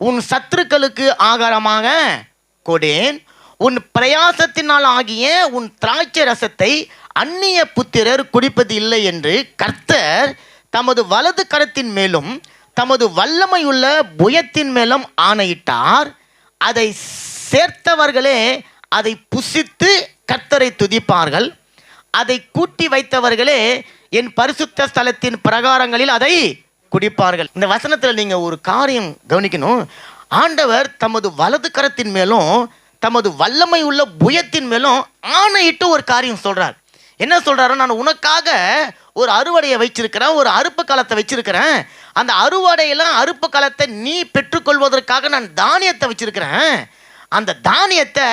உன் சத்துருக்களுக்கு ஆகாரமாக கொடேன், உன் பிரயாசத்தினால் ஆகிய உன் திராட்சை ரசத்தை அந்நிய புத்திரர் குடிப்பது இல்லை என்று கர்த்தர் தமது வலது கரத்தின் மேலும் தமது வல்லமையுள்ள புயத்தின் மேலும் ஆணையிட்டார். அதை சேர்த்தவர்களே அதை புசித்து கர்த்தரை துதிப்பார்கள், அதை கூட்டி வைத்தவர்களே என் பரிசுத்த ஸ்தலத்தின் பிரகாரங்களில் அதை குடிப்பார்கள். இந்த வசனத்தில் நீங்க ஒரு காரியம் கவனிக்கணும். ஆண்டவர் தமது வலது கரத்தின் மேலும் தமது வல்லமை உள்ள புயத்தின் மேலும் ஆணையிட்டு ஒரு காரியம் சொல்றார். என்ன சொல்றாரு? நான் உனக்காக ஒரு அறுவடையை வச்சிருக்கிறேன், ஒரு அறுப்பு காலத்தை வச்சிருக்கிறேன், அந்த அறுவடையெல்லாம் அறுப்பு காலத்தை நீ பெற்றுக்கொள்வதற்காக நான் தானியத்தை வச்சிருக்கிறேன், அந்த தானியத்தை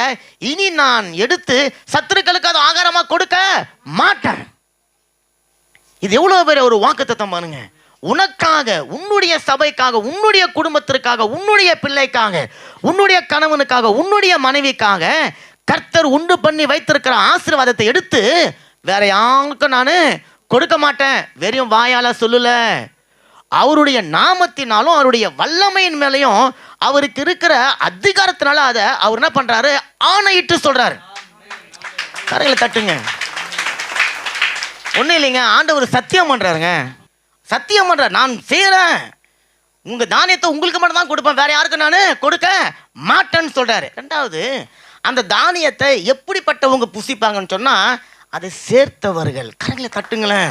இனி நான் எடுத்து சத்துருக்களுக்கு அது ஆகாரமா கொடுக்க மாட்டேன். இது எவ்வளவு பெரிய ஒரு வாக்குத்தத்தம் பாருங்க. உனக்காக, உன்னுடைய சபைக்காக, உன்னுடைய குடும்பத்திற்காக, உன்னுடைய பிள்ளைக்காக, உன்னுடைய கணவனுக்காக, உன்னுடைய மனைவிக்காக கர்த்தர் உண்டு பண்ணி வைத்திருக்கிற ஆசீர்வாதத்தை எடுத்து வேற யாருக்கும் நான் கொடுக்க மாட்டேன். வெறும் வாயால சொல்லல, அவருடைய நாமத்தினாலும் அவருடைய வல்லமையின் மேலையும் அவருக்கு இருக்கிற அதிகாரத்தினால அதை அவர் என்ன பண்றாரு? ஆணையிட்டு சொல்றாரு. கரையில தட்டுங்க. ஒன்றும் இல்லைங்க, ஆண்டவர் சத்தியம் பண்றாருங்க. சத்தியம் பண்றார், நான் செய்யறேன், உங்க தானியத்தை உங்களுக்கு மட்டும் தான் கொடுப்பேன், வேற யாருக்கும் நான் கொடுக்க மாட்டேன்னு சொல்றாரு. ரெண்டாவது, அந்த தானியத்தை எப்படிப்பட்டவங்க புசிப்பாங்கன்னு சொன்னா அதை சேர்த்தவர்கள். கரையில தட்டுங்களேன்.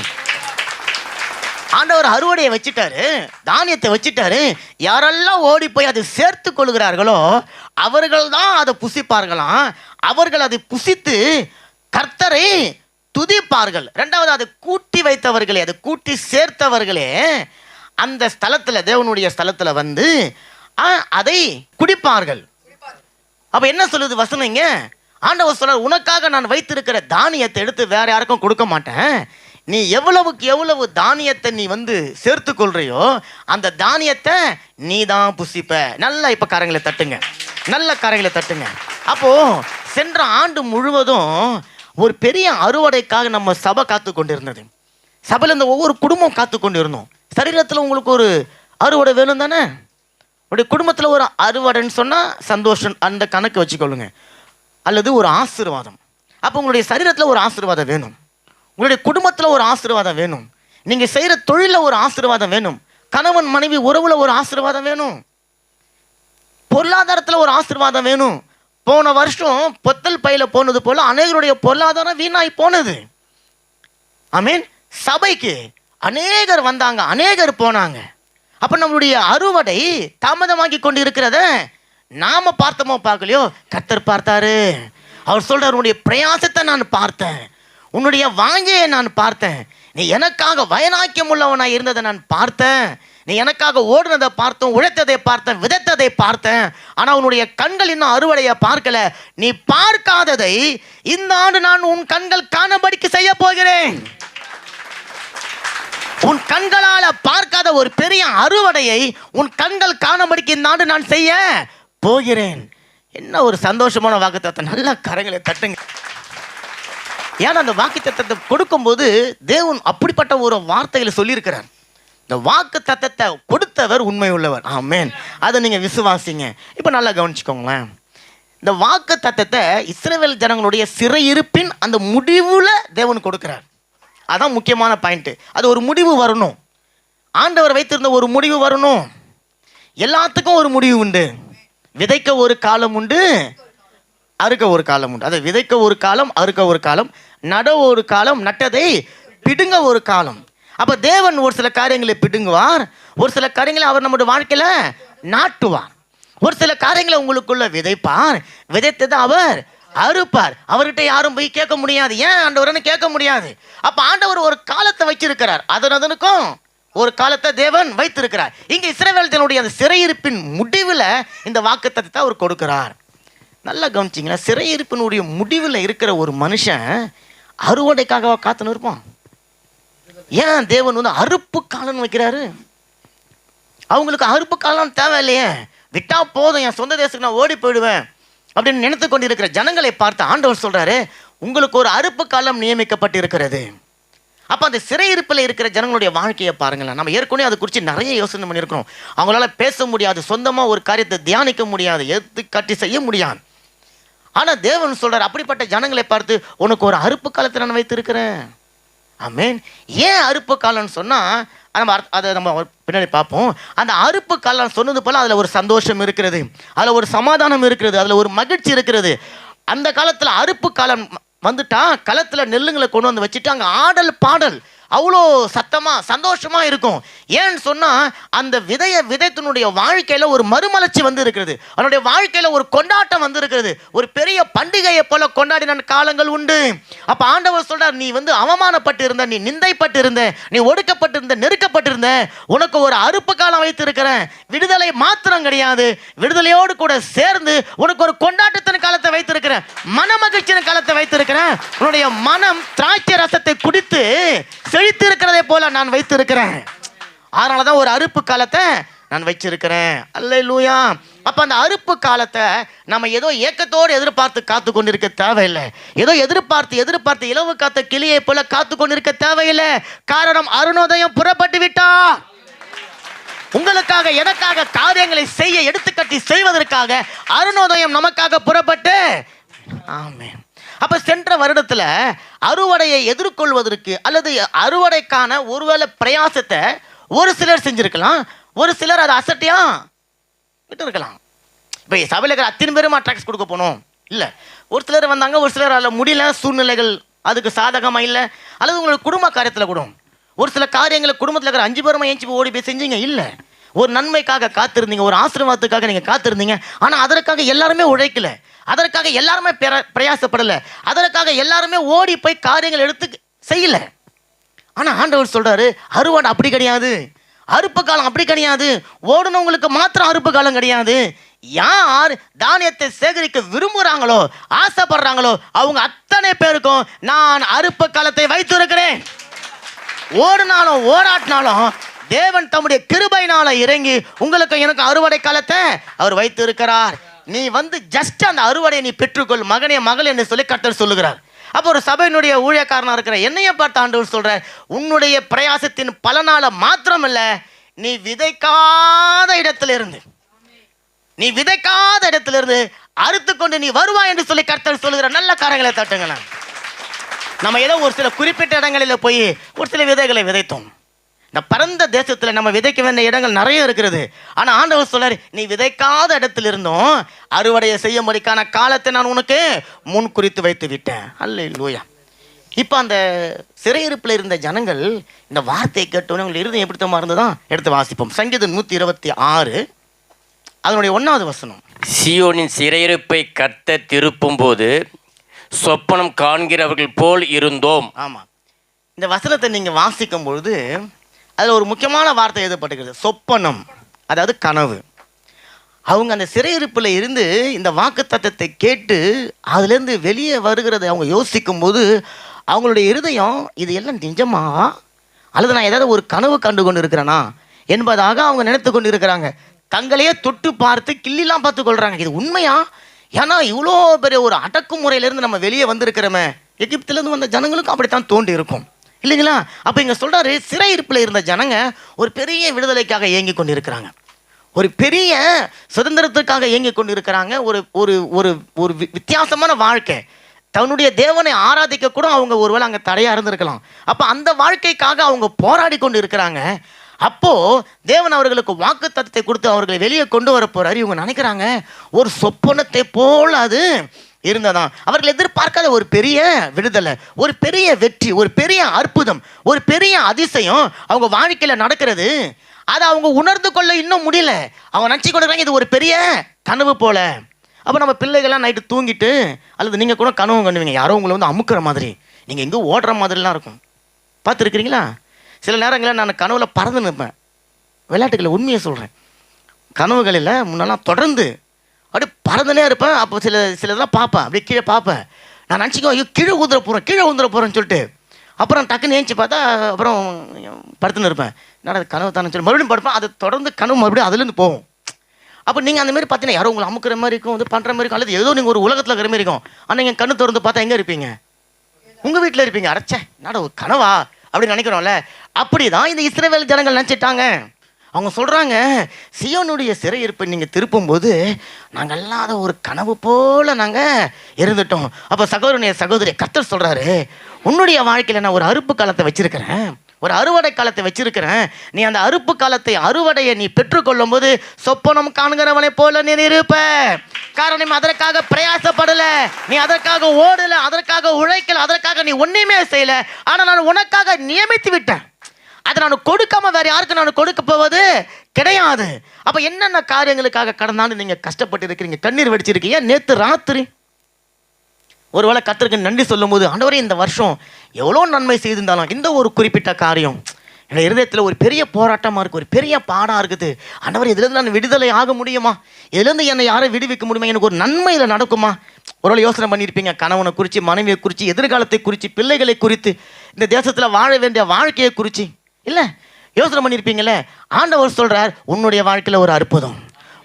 ஆண்டவர் அறுவடையை வச்சுட்டாரு, தானியத்தை வச்சுட்டாரு, யாரெல்லாம் ஓடி போய் அதை சேர்த்து கொள்கிறார்களோ அவர்கள் தான் அதை புசிப்பார்களாம். அவர்கள் அதை புசித்து கர்த்தரை துதிப்பார்கள். ரெண்டாவது, அதை கூட்டி வைத்தவர்களே, அதை கூட்டி சேர்த்தவர்களே அந்த ஸ்தலத்தில், தேவனுடைய ஸ்தலத்தில் வந்து அதை குடிப்பார்கள். அப்ப என்ன சொல்லுது வசனங்க? ஆண்டவர் சொல்றார், உனக்காக நான் வைத்திருக்கிற தானியத்தை எடுத்து வேற யாருக்கும் கொடுக்க மாட்டேன். நீ எவ்வளவுக்கு எவ்வளவு தானியத்தை நீ வந்து சேர்த்து கொள்றியோ அந்த தானியத்தை நீ தான் புசிப்ப. நல்ல இப்ப காரங்களை தட்டுங்க, நல்ல காரங்களை தட்டுங்க. அப்போ சென்ற ஆண்டு முழுவதும் ஒரு பெரிய அறுவடைக்காக நம்ம சபை காத்து கொண்டிருந்தது. சபையில் இந்த ஒவ்வொரு குடும்பம் காத்து கொண்டு இருந்தோம். சரீரத்தில் உங்களுக்கு ஒரு அறுவடை வேணும் தானே? உங்களுடைய குடும்பத்தில் ஒரு அறுவடைன்னு சொன்னால் சந்தோஷம், அந்த கணக்கு வச்சுக்கொள்ளுங்க. அல்லது ஒரு ஆசீர்வாதம். அப்போ உங்களுடைய சரீரத்தில் ஒரு ஆசீர்வாதம் வேணும், உங்களுடைய குடும்பத்தில் ஒரு ஆசீர்வாதம் வேணும், நீங்கள் செய்கிற தொழிலில் ஒரு ஆசீர்வாதம் வேணும், கணவன் மனைவி உறவுல ஒரு ஆசீர்வாதம் வேணும், பொருளாதாரத்தில் ஒரு ஆசீர்வாதம் வேணும். போன வருஷம் பொத்தல் பையில போனது போல அநேகருடைய பொருளாதாரம் வீணாய் போனது. ஆமென். சபைக்கு அநேகர் வந்தாங்க, அநேகர் போனாங்க. அப்ப நம்மளுடைய அறுவடை தாமதமாக்கி கொண்டு இருக்கிறத நாம பார்த்தோமோ பார்க்கலையோ, கர்த்தர் பார்த்தாரு. அவர் சொல்றார், உன்னுடைய பிரயாசத்தை நான் பார்த்தேன், உன்னுடைய வாஞ்சையை நான் பார்த்தேன், நீ எனக்காக வயனாக்கியம் உள்ளவனாய் இருந்ததை நான் பார்த்தேன், நீ எனக்காக ஓடுனதை பார்த்தோம், உழைத்ததை பார்த்தேன், விதைத்ததை பார்த்தேன். ஆனா உன்னுடைய கண்கள் இன்னும் அறுவடையை பார்க்கல. நீ பார்க்காததை இந்த ஆண்டு நான் உன் கண்கள் காணபடிக்கு செய்ய போகிறேன். உன் கண்களால பார்க்காத ஒரு பெரிய அறுவடையை உன் கண்கள் காணபடிக்கு இந்த ஆண்டு நான் செய்ய போகிறேன். என்ன ஒரு சந்தோஷமான வாக்குத்தத்தத்தை. நல்ல கரங்களை தட்டுங்க. ஏன்னா அந்த வாக்குத்தத்தத்தை கொடுக்கும்போது தேவன் அப்படிப்பட்ட ஒரு வார்த்தைகளை சொல்லியிருக்கிறார். இந்த வாக்கு தத்தத்தை கொடுத்தவர் உண்மை உள்ளவர். ஆமென். அதை நீங்க விசுவாசிங்க. இப்போ நல்லா கவனிச்சுக்கோங்களேன். இந்த வாக்கு தத்தத்தை இஸ்ரவேல் ஜனங்களுடைய சிறையிருப்பின் அந்த முடிவுல தேவன் கொடுக்கிறார். அதான் முக்கியமான பாயிண்ட். அது ஒரு முடிவு வரணும். ஆண்டவர் வைத்திருந்த ஒரு முடிவு வரணும். எல்லாத்துக்கும் ஒரு முடிவு உண்டு. விதைக்க ஒரு காலம் உண்டு, அறுக்க ஒரு காலம் உண்டு. அதை விதைக்க ஒரு காலம், அறுக்க ஒரு காலம், நட ஒரு காலம், நட்டதை பிடுங்க ஒரு காலம். அப்ப தேவன் ஒரு சில காரியங்களை பிடுங்குவார், ஒரு சில காரியங்களை அவர் நம்முடைய வாழ்க்கையில நாட்டுவார், ஒரு சில காரியங்களை உங்களுக்குள்ள விதைப்பார், விதைத்ததை அவர் அறுப்பார். அவர்கிட்ட யாரும் போய் கேட்க முடியாது, ஏன் ஆண்டவர்னு கேட்க முடியாது. அப்ப ஆண்டவர் ஒரு காலத்தை வச்சிருக்கிறார், அதனுக்கும் ஒரு காலத்தை தேவன் வைத்திருக்கிறார். இங்க இஸ்ரவேல் ஜனங்களுடைய அந்த சிறையிருப்பின் முடிவுல இந்த வாக்குத்தத்தத்தை அவர் கொடுக்கிறார். நல்லா கவனிச்சிங்களா? சிறையிருப்பினுடைய முடிவில் இருக்கிற ஒரு மனுஷன் அறுவடைக்காக காத்துன்னு இருப்பான். ஏன் தேவன் வந்து அறுப்பு காலம் வைக்கிறாரு? அவங்களுக்கு அறுப்பு காலம் தேவையில்லையே, விட்டா போதும், என் சொந்த தேசத்துக்கு நான் ஓடி போயிடுவேன் அப்படின்னு நினைத்து கொண்டு இருக்கிற ஜனங்களை பார்த்து ஆண்டவர் சொல்றாரு, உங்களுக்கு ஒரு அறுப்பு காலம் நியமிக்கப்பட்டு இருக்கிறது. அப்போ அந்த சிறையிருப்பில் இருக்கிற ஜனங்களுடைய வாழ்க்கையை பாருங்களேன். நம்ம ஏற்கனவே அதை குறித்து நிறைய யோசனை பண்ணியிருக்கிறோம். அவங்களால பேச முடியாது, சொந்தமாக ஒரு காரியத்தை தியானிக்க முடியாது, எடுத்துக்காட்டி செய்ய முடியாது. ஆனால் தேவன் சொல்றார், அப்படிப்பட்ட ஜனங்களை பார்த்து உனக்கு ஒரு அறுப்பு காலத்தை நான் வைத்திருக்கிறேன். ஆமென். ஏன் அறுப்பு காலம்னு சொன்னால் அதை நம்ம பின்னாடி பார்ப்போம். அந்த அறுப்பு காலம் சொன்னது போல அதில் ஒரு சந்தோஷம் இருக்கிறது, அதில் ஒரு சமாதானம் இருக்கிறது, அதில் ஒரு மகிழ்ச்சி இருக்கிறது. அந்த காலத்தில் அறுப்பு காலம் வந்துட்டா களத்தில் நெல்லுங்களை கொண்டு வந்து வச்சுட்டு அங்கே ஆடல் பாடல் அவ்வளோ சத்தமாக சந்தோஷமாக இருக்கும். ஏன்னு சொன்னால் அந்த விதைத்தினுடைய வாழ்க்கையில் ஒரு மறுமலர்ச்சி வந்து இருக்கிறது, அவனுடைய வாழ்க்கையில் ஒரு கொண்டாட்டம் வந்து இருக்கிறது, ஒரு பெரிய பண்டிகையை போல கொண்டாடின காலங்கள் உண்டு. அப்போ ஆண்டவர் சொல்றார், நீ வந்து அவமானப்பட்டு இருந்த, நீ நிந்தைப்பட்டு இருந்த, நீ ஒடுக்கப்பட்டிருந்த, நெருக்கப்பட்டிருந்த, உனக்கு ஒரு அறுப்பு காலம் வைத்திருக்கிறேன். விடுதலை மாத்திரம் கிடையாது, விடுதலையோடு கூட சேர்ந்து உனக்கு ஒரு கொண்டாட்டத்தின் காலத்தை வைத்திருக்கிறேன், மன மகிழ்ச்சியின் காலத்தை வைத்திருக்கிறேன். உன்னுடைய மனம் திராட்சை ரசத்தை குடித்து செழித்து இருக்கிறதை போல நான் வைத்திருக்கிறேன். அதனாலதான் ஒரு அறுப்பு காலத்தை நான் வச்சிருக்கிறேன். அல்லேலூயா. அப்ப அந்த அறுப்பு காலத்தை நம்ம ஏதோ ஏக்கத்தோடு எதிர்பார்த்து காத்து கொண்டிருக்க தேவையில்லை. ஏதோ எதிர்பார்த்து இலவு காத்த கிளியை போல காத்து கொண்டிருக்க தேவையில்லை. காரணம், அருணோதயம் புறப்பட்டு விட்டா. உங்களுக்காக எனக்காக காரியங்களை செய்ய எடுத்துக்கட்டி செய்வதற்காக அருணோதயம் நமக்காக புறப்பட்டு. ஆமென். அப்ப சென்ற வருடத்துல அறுவடையை எதிர்கொள்வதற்கு அல்லது அறுவடைக்கான ஒருவேளை பிரயாசத்தை ஒரு சிலர் செஞ்சிருக்கலாம், ஒரு சிலர் அதை அசட்டியா விட்டு இருக்கலாம். இப்போ சபையில் இருக்கிற அத்தனை பேரும் டாக்ஸ் கொடுக்க போனோம் இல்லை, ஒரு சிலர் வந்தாங்க, ஒரு சிலர் அதில் முடியல, சூழ்நிலைகள் அதுக்கு சாதகமாக இல்லை, அல்லது உங்களுக்கு குடும்ப காரியத்தில் கூட ஒரு சில காரியங்களை குடும்பத்தில் இருக்கிற 5 பேருமா ஏஞ்சி ஓடி போய் செஞ்சீங்க இல்லை, ஒரு நன்மைக்காக காத்திருந்தீங்க, ஒரு ஆசீர்வாதத்துக்காக நீங்கள் காத்திருந்தீங்க. ஆனால் அதற்காக எல்லாருமே உழைக்கல, அதற்காக எல்லாருமே பிரயாசப்படலை, அதற்காக எல்லாருமே ஓடி போய் காரியங்கள் எடுத்து செய்யலை. ஆனால் ஆண்டவர் சொல்றாரு, அறுவடை அப்படி கிடையாது, அறுப்பு காலம் அப்படி கிடையாது, ஓடுனவங்களுக்கு மாத்திரம் அறுப்பு காலம் கிடையாது. யார் தானியத்தை சேகரிக்க விரும்புகிறாங்களோ, ஆசைப்படுறாங்களோ, அவங்க அத்தனை பேருக்கும் நான் அறுப்பு காலத்தை வைத்திருக்கிறேன். ஓடுனாலும் ஓடாட்டினாலும் தேவன் தம்முடைய கிருபையினால இறங்கி உங்களுக்கு எனக்கு அறுவடை காலத்தை அவர் வைத்து இருக்கிறார். நீ வந்து ஜஸ்ட் அந்த அறுவடையை நீ பெற்றுக்கொள் மகனே மகள் என்று சொல்லி கர்த்தர் சொல்லுகிறார். அப்போ ஒரு சபையினுடைய ஊழியக்காரனா இருக்கிற என்னைய பார்த்து ஆண்டவர் சொல்றார், உன்னுடைய பிரயாசத்தின் பலனால மாத்திரமல்ல, நீ விதைக்காத இடத்திலிருந்து அறுத்து கொண்டு நீ வருவாய் என்று சொல்லி கர்த்தர் சொல்லுகிற. நல்ல காரியங்களை தட்டுங்களேன். நம்ம ஏதோ ஒரு சில குறிப்பிட்ட இடங்களில் போய் ஒரு சில விதைகளை விதைத்தோம். இந்த பரந்த தேசத்தில் நம்ம விதைக்க வேண்டிய இடங்கள் நிறைய இருக்கிறது. ஆனால் ஆண்டவர் சொல்றார், நீ விதைக்காத இடத்துல இருந்தும் அறுவடையை செய்யும்படிக்கான காலத்தை நான் உனக்கு முன் குறித்து வைத்து விட்டேன். அல்லேலூயா. இப்போ அந்த சிறையிருப்பில் இருந்த ஜனங்கள் இந்த வார்த்தையை கேட்டோன்னே உங்கள் இருதயம் எப்படித்தமா இருந்ததா? எடுத்து வாசிப்போம். சங்கீதம் 126 அதனுடைய 1வது வசனம். சீயோனின் சிறையிருப்பை கர்த்தர் திருப்பும் போது சொப்பனம் காண்கிறவர்கள் போல் இருந்தோம். ஆமாம், இந்த வசனத்தை நீங்கள் வாசிக்கும் பொழுது அதில் ஒரு முக்கியமான வார்த்தை எழுதப்பட்டிருக்கிறது, சொப்பனம், அதாவது கனவு. அவங்க அந்த சிறையிருப்பில் இருந்து இந்த வாக்குத்தத்தத்தை கேட்டு அதுலேருந்து வெளியே வருகிறதை அவங்க யோசிக்கும் போது அவங்களுடைய இருதயம் இது எல்லாம் நிஜமா அல்லது நான் ஏதாவது ஒரு கனவு கண்டு கொண்டு இருக்கிறேனா என்பதாக அவங்க நினைத்து கொண்டு இருக்கிறாங்க. தங்களையே தொட்டு பார்த்து கிள்ளிலாம் பார்த்து கொள்கிறாங்க, இது உண்மையா? ஏன்னா இவ்வளோ பெரிய ஒரு அடக்குமுறையிலேருந்து நம்ம வெளியே வந்திருக்கிறோமே. எகிப்திலேருந்து வந்த ஜனங்களுக்கும் அப்படித்தான் தோண்டி இருக்கும் இல்லைங்களா? அப்போ இங்கே சொல்கிறாரு, சிறையிருப்பில் இருந்த ஜனங்க ஒரு பெரிய விடுதலைக்காக ஏங்கி கொண்டு இருக்கிறாங்க, ஒரு பெரிய சுதந்திரத்துக்காக இயங்கி கொண்டு இருக்கிறாங்க. ஒரு ஒரு ஒரு ஒரு வித்தியாசமான வாழ்க்கை, தன்னுடைய தேவனை ஆராதிக்க கூட அவங்க ஒருவேளை அங்கே தடையாக இருந்திருக்கலாம். அப்போ அந்த வாழ்க்கைக்காக அவங்க போராடி கொண்டு இருக்கிறாங்க. அப்போது தேவன் அவர்களுக்கு வாக்கு தத்தத்தை கொடுத்து அவர்களை வெளியே கொண்டு வர போகிறாரு. இவங்க நினைக்கிறாங்க ஒரு சொப்பனத்தை போல் அது இருந்ததான். அவர்கள் எதிர்பார்க்காத ஒரு பெரிய விடுதலை, ஒரு பெரிய வெற்றி, ஒரு பெரிய அற்புதம், ஒரு பெரிய அதிசயம் அவங்க வாழ்க்கையில் நடக்கிறது. அதை அவங்க உணர்ந்து கொள்ள இன்னும் முடியல. அவங்க நினச்சி கொண்டுறாங்க இது ஒரு பெரிய கனவு போல. அப்போ நம்ம பிள்ளைகள்லாம் நைட்டு தூங்கிட்டு அல்லது நீங்கள் கூட கனவு கண்டுவீங்க, யாரோ உங்களை வந்து அமுக்கிற மாதிரி, நீங்கள் எங்கே ஓடுற மாதிரிலாம் இருக்கும். பார்த்துருக்கிறீங்களா? சில நேரங்களில் நான் கனவில் பறந்து நிற்பேன். விளையாட்டுக்களை உண்மையை சொல்கிறேன். கனவுகளில் முன்னெல்லாம் தொடர்ந்து அப்படியே பறந்துனே இருப்பேன். அப்போ சிலதெல்லாம் பார்ப்பேன், அப்படியே கீழே பார்ப்பேன். நான் நினச்சிக்கோ ஐயோ கீழே ஊந்துட போகிறேன்னு சொல்லிட்டு அப்புறம் டக்குன்னு ஏஞ்சி பார்த்தா அப்புறம் படுத்துன்னு இருப்பேன். என்னடா அது கனவு தானே சொல்லி மறுபடியும் படுப்பேன். அது தொடர்ந்து கனவு மறுபடியும் அதுலேருந்து போகும். அப்போ நீங்கள் அந்த மாதிரி பார்த்தீங்கன்னா யாரோ உங்களை அமுக்கிற மாதிரி இருக்கும், இது பண்ணுற மாதிரி இருக்கும், அல்லது ஏதோ நீங்கள் ஒரு உலகத்தில் இருக்கிற மாதிரி இருக்கும். ஆனால் நீங்கள் கண்ணு திறந்து பார்த்தா எங்கே இருப்பீங்க? உங்கள் வீட்டில் இருப்பீங்க. அரைச்சே என்னடா ஒரு கனவா அப்படின்னு நினைக்கிறோம்ல. அப்படி தான் இந்த இஸ்ரவேல் ஜனங்கள் நினச்சிட்டாங்க. அவங்க சொல்கிறாங்க, சியோனுடைய சிறையிருப்பை நீங்கள் திருப்பும்போது நாங்கள் இல்லாத ஒரு கனவு போல் நாங்கள் இருந்துட்டோம். அப்போ சகோதரி கர்த்தர் சொல்கிறாரு, உன்னுடைய வாழ்க்கையில் நான் ஒரு அறுப்பு காலத்தை வச்சிருக்கிறேன், ஒரு அறுவடை காலத்தை வச்சிருக்கிறேன். நீ அந்த அறுப்பு காலத்தை, அறுவடையை நீ பெற்றுக்கொள்ளும் போது சொப்பனம் காண்கிறவனை போல நீ இருப்ப. காரணம் அதற்காக பிரயாசப்படல, நீ அதற்காக ஓடல, அதற்காக உழைக்கல, அதற்காக நீ ஒன்றுமே செய்யல. ஆனால் நான் உனக்காக நியமித்து விட்டேன். அதை நான் கொடுக்காம வேற யாருக்கு நான் கொடுக்க போவது கிடையாது. அப்போ என்னென்ன காரியங்களுக்காக கடந்தாண்டு நீங்கள் கஷ்டப்பட்டு இருக்கிறீங்க, கண்ணீர் வடிச்சிருக்கீங்க. நேற்று ராத்திரி ஒருவேளை கர்த்தருக்கு நன்றி சொல்லும் போது, ஆண்டவரே இந்த வருஷம் எவ்வளோ நன்மை செய்திருந்தாலும் இந்த ஒரு குறிப்பிட்ட காரியம் என் இருதயத்தில் ஒரு பெரிய போராட்டமாக இருக்குது, ஒரு பெரிய பாடாக இருக்குது. ஆண்டவரே இதுலேருந்து நான் விடுதலை ஆக முடியுமா? இதுலேருந்து என்னை யாரை விடுவிக்க முடியுமா? எனக்கு ஒரு நன்மையில் நடக்குமா? ஒருவேளை யோசனை பண்ணியிருப்பீங்க, கணவனை குறித்து, மனைவியை குறித்து, எதிர்காலத்தை குறித்து, பிள்ளைகளை குறித்து, இந்த தேசத்தில் வாழ வேண்டிய வாழ்க்கையை குறித்து இல்லை யோசனை பண்ணியிருப்பீங்களே. ஆண்டவர் சொல்கிறார், உன்னுடைய வாழ்க்கையில் ஒரு அற்புதம்,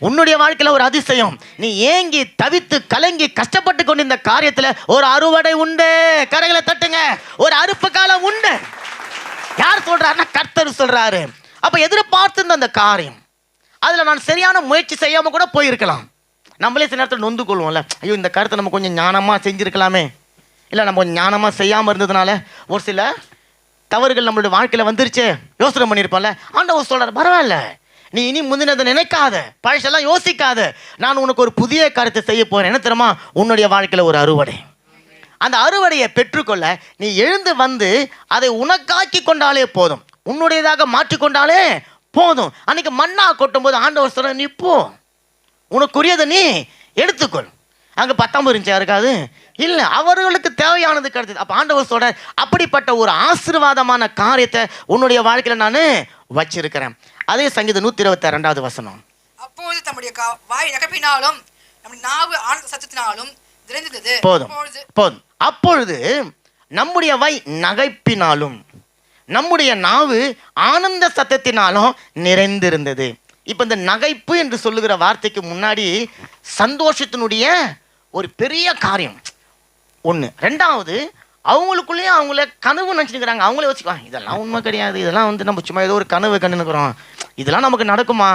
உன்னுடைய வாழ்க்கையில் ஒரு அதிசயம். நீ ஏங்கி தவித்து கலங்கி கஷ்டப்பட்டு கொண்டு இந்த காரியத்தில் ஒரு அறுவடை உண்டு. கரைகளை தட்டுங்க, ஒரு அறுப்பு காலம் உண்டு. யார் சொல்றாருன்னா கர்த்தர் சொல்றாரு. அப்ப எதிர்பார்த்து அந்த காரியம் அதுல நான் சரியான முயற்சி செய்யாம கூட போயிருக்கலாம். நம்மளே சில நேரத்தில் நொந்து கொள்வோம்ல, ஐயோ இந்த கருத்தை நம்ம கொஞ்சம் ஞானமா செஞ்சிருக்கலாமே, இல்லை நம்ம கொஞ்சம் ஞானமா செய்யாம இருந்ததுனால ஒரு சில தவறுகள் நம்மளுடைய வாழ்க்கையில வந்துருச்சு, யோசனை பண்ணியிருப்போம்ல. ஆண்டவர் சொல்றாரு, பரவாயில்ல, நீ இனி முந்தினதை நினைக்காத, பழசெல்லாம் யோசிக்காத, நான் உனக்கு ஒரு புதிய காரியத்தை செய்ய போறேன். என்ன தெரியுமா? உன்னுடைய வாழ்க்கையில ஒரு அறுவடை. அந்த அறுவடையை பெற்றுக்கொள்ள நீ எழுந்து வந்து அதை உனக்காக்கி கொண்டாலே போதும், உன்னுடையதாக மாற்றிக்கொண்டாலே போதும். அன்னைக்கு மண்ணா கொட்டும் போது ஆண்டவர் சொல்ற, நீ போ, உனக்குரியதை நீ எடுத்துக்கொள். அங்கே பத்தாம் இருந்துச்சா இருக்காது இல்லை, அவர்களுக்கு தேவையானது கிடைச்சது. அப்போ ஆண்டவர் சொல்ற, அப்படிப்பட்ட ஒரு ஆசீர்வாதமான காரியத்தை உன்னுடைய வாழ்க்கையில் நான் வச்சிருக்கிறேன். அதே சங்கீதம் 122வது வசனம். அப்பொழுது தம்முடைய வாய் நகைப்பினாலும் நம்முடைய நாவு ஆனந்த சத்தத்தினாலும் நிறைந்தது. போதும். அப்பொழுது நம்முடைய வாய் நகைப்பினாலும் நம்முடைய நாவு ஆனந்த சத்தத்தினாலும் நிறைந்திருந்தது. இப்போ இந்த நகைப்பு என்று சொல்லுகிற வார்த்தைக்கு முன்னாடி சந்தோஷத்தினுடைய ஒரு பெரிய காரியம் ஒன்று. ரெண்டாவது, அவங்களுக்குள்ளேயே அவங்கள கனவு நினச்சிருக்கிறாங்க. அவங்களே வச்சுக்குவாங்க, இதெல்லாம் உண்மை கிடையாது, இதெல்லாம் வந்து நம்ம சும்மா ஏதோ ஒரு கனவு கண்டுக்கிறோம், இதெல்லாம் நமக்கு நடக்குமா,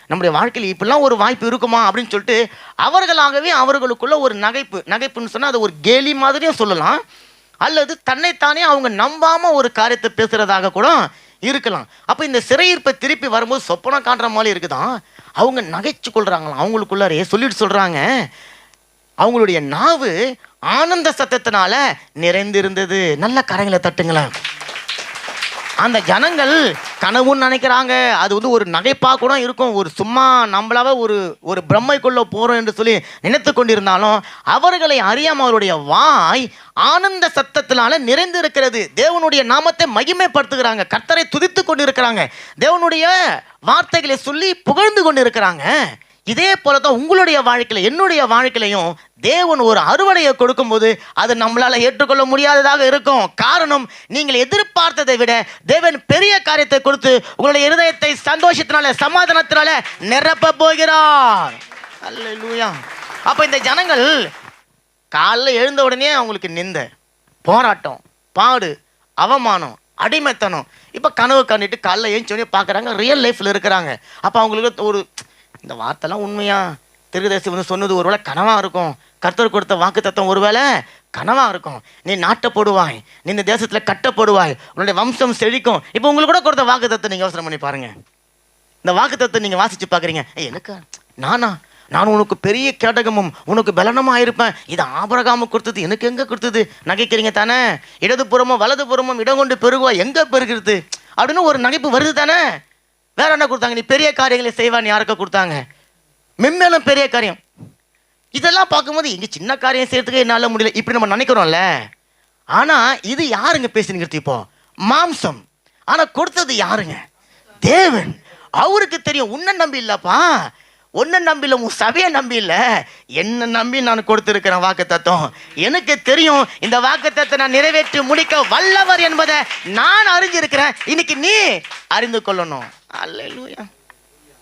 நம்முடைய வாழ்க்கையில் இப்படிலாம் ஒரு வாய்ப்பு இருக்குமா அப்படின்னு சொல்லிட்டு அவர்களாகவே அவர்களுக்குள்ள ஒரு நகைப்புன்னு சொன்னால் அது ஒரு கேலி மாதிரியும் சொல்லலாம், அல்லது தன்னைத்தானே அவங்க நம்பாமல் ஒரு காரியத்தை பேசுகிறதாக கூட இருக்கலாம். அப்போ இந்த சிறையிருப்பை திருப்பி வரும்போது சொப்பனம் காட்டுற மாதிரி இருக்குதான், அவங்க நகைச்சு கொள்கிறாங்களாம். அவங்களுக்குள்ளாரே சொல்லிட்டு சொல்கிறாங்க, அவங்களுடைய நாவு ஆனந்த சத்தத்தினால நிறைந்திருந்தது. நல்ல கரங்களை தட்டுங்களேன். அந்த ஜனங்கள் கனவுன்னு நினைக்கிறாங்க. அது வந்து ஒரு நகைப்பா கூட இருக்கும். ஒரு சும்மா நம்மளாவே ஒரு பிரம்மைக்குள்ள போறோம் என்று சொல்லி நினைத்து கொண்டிருந்தாலும் அவர்களை அறியாம அவருடைய வாய் ஆனந்த சத்தத்தினால நிறைந்திருக்கிறது. தேவனுடைய நாமத்தை மகிமைப்படுத்துகிறாங்க. கர்த்தரை துதித்து கொண்டு இருக்கிறாங்க. தேவனுடைய வார்த்தைகளை சொல்லி புகழ்ந்து கொண்டு இருக்கிறாங்க. இதே போலதான் உங்களுடைய வாழ்க்கையில, என்னுடைய வாழ்க்கையிலையும் தேவன் ஒரு அறுவடையை கொடுக்கும்போது அது நம்மளால ஏற்றுக்கொள்ள முடியாததாக இருக்கும். காரணம், நீங்கள் எதிர்பார்த்ததை விட தேவன் பெரிய காரியத்தை கொடுத்து உங்களுடைய இருதயத்தை சந்தோஷத்தினால சமாதானத்தினால நிரப்ப போகிறார். அல்லேலூயா. அப்ப இந்த ஜனங்கள் காலைல எழுந்த உடனே அவங்களுக்கு நிந்த, போராட்டம், பாடு, அவமானம், அடிமைத்தனம். இப்ப கனவு கண்டுட்டு காலைல எழுந்த உடனே பார்க்குறாங்க, ரியல் லைஃப்ல இருக்கிறாங்க. அப்ப அவங்களுக்கு ஒரு இந்த வார்த்தைலாம் உண்மையா, தீர்க்கதரிசி வந்து சொன்னது ஒருவேளை கனவா இருக்கும், கர்த்தர் கொடுத்த வாக்கு தத்துவம் ஒருவேளை கனவா இருக்கும். நீ நாட்டப்படுவாய், நீ இந்த தேசத்துல கட்டப்படுவாய், உன்னுடைய வம்சம் செழிக்கும். இப்போ உங்களுக்கு கூட கொடுத்த வாக்கு தத்துவம் நீங்க யோசனை பண்ணி பாருங்க. இந்த வாக்கு தத்துவம் நீங்க வாசிச்சு பாக்குறீங்க, எனக்கு நான் உனக்கு பெரிய கேடகமும் உனக்கு பலனமா இருப்பேன், இது ஆபிரகாமுக்கு கொடுத்தது, எனக்கு எங்க கொடுத்தது? நகைக்கிறீங்க தானே. இடதுபுறமும் வலதுபுறமும் இடம் கொண்டு பெருகுவா, எங்க பெருகிறது அப்படின்னு ஒரு நகைப்பு வருது தானே. வேற என்ன கொடுத்தாங்க? நீ பெரிய காரியங்களை செய்வான்னு யாருக்க கொடுத்தாங்க? மென்மேலும் பெரிய காரியம். இதெல்லாம் பார்க்கும்போது இங்க சின்ன காரியம் செய்யறதுக்கு என்னால முடியல இப்படி நம்ம நினைக்கிறோம்ல. ஆனா இது யாருங்க பேசுனீங்க? இப்போ மாம்சம். ஆனா கொடுத்தது யாருங்க? தேவன். அவருக்கு தெரியும். உன்னை நம்பி இல்லப்பா, உன்னை நம்பி இல்லை, உன் சபையை நம்பி இல்லை, என்ன நம்பி நான் கொடுத்திருக்கிறேன் வாக்கு தத்துவம். எனக்கு தெரியும் இந்த வாக்கு தத்துவத்தை நான் நிறைவேற்றி முடிக்க வல்லவர் என்பதை நான் அறிஞ்சிருக்கிறேன். இன்னைக்கு நீ அறிந்து கொள்ளணும். அல்லேலூயா.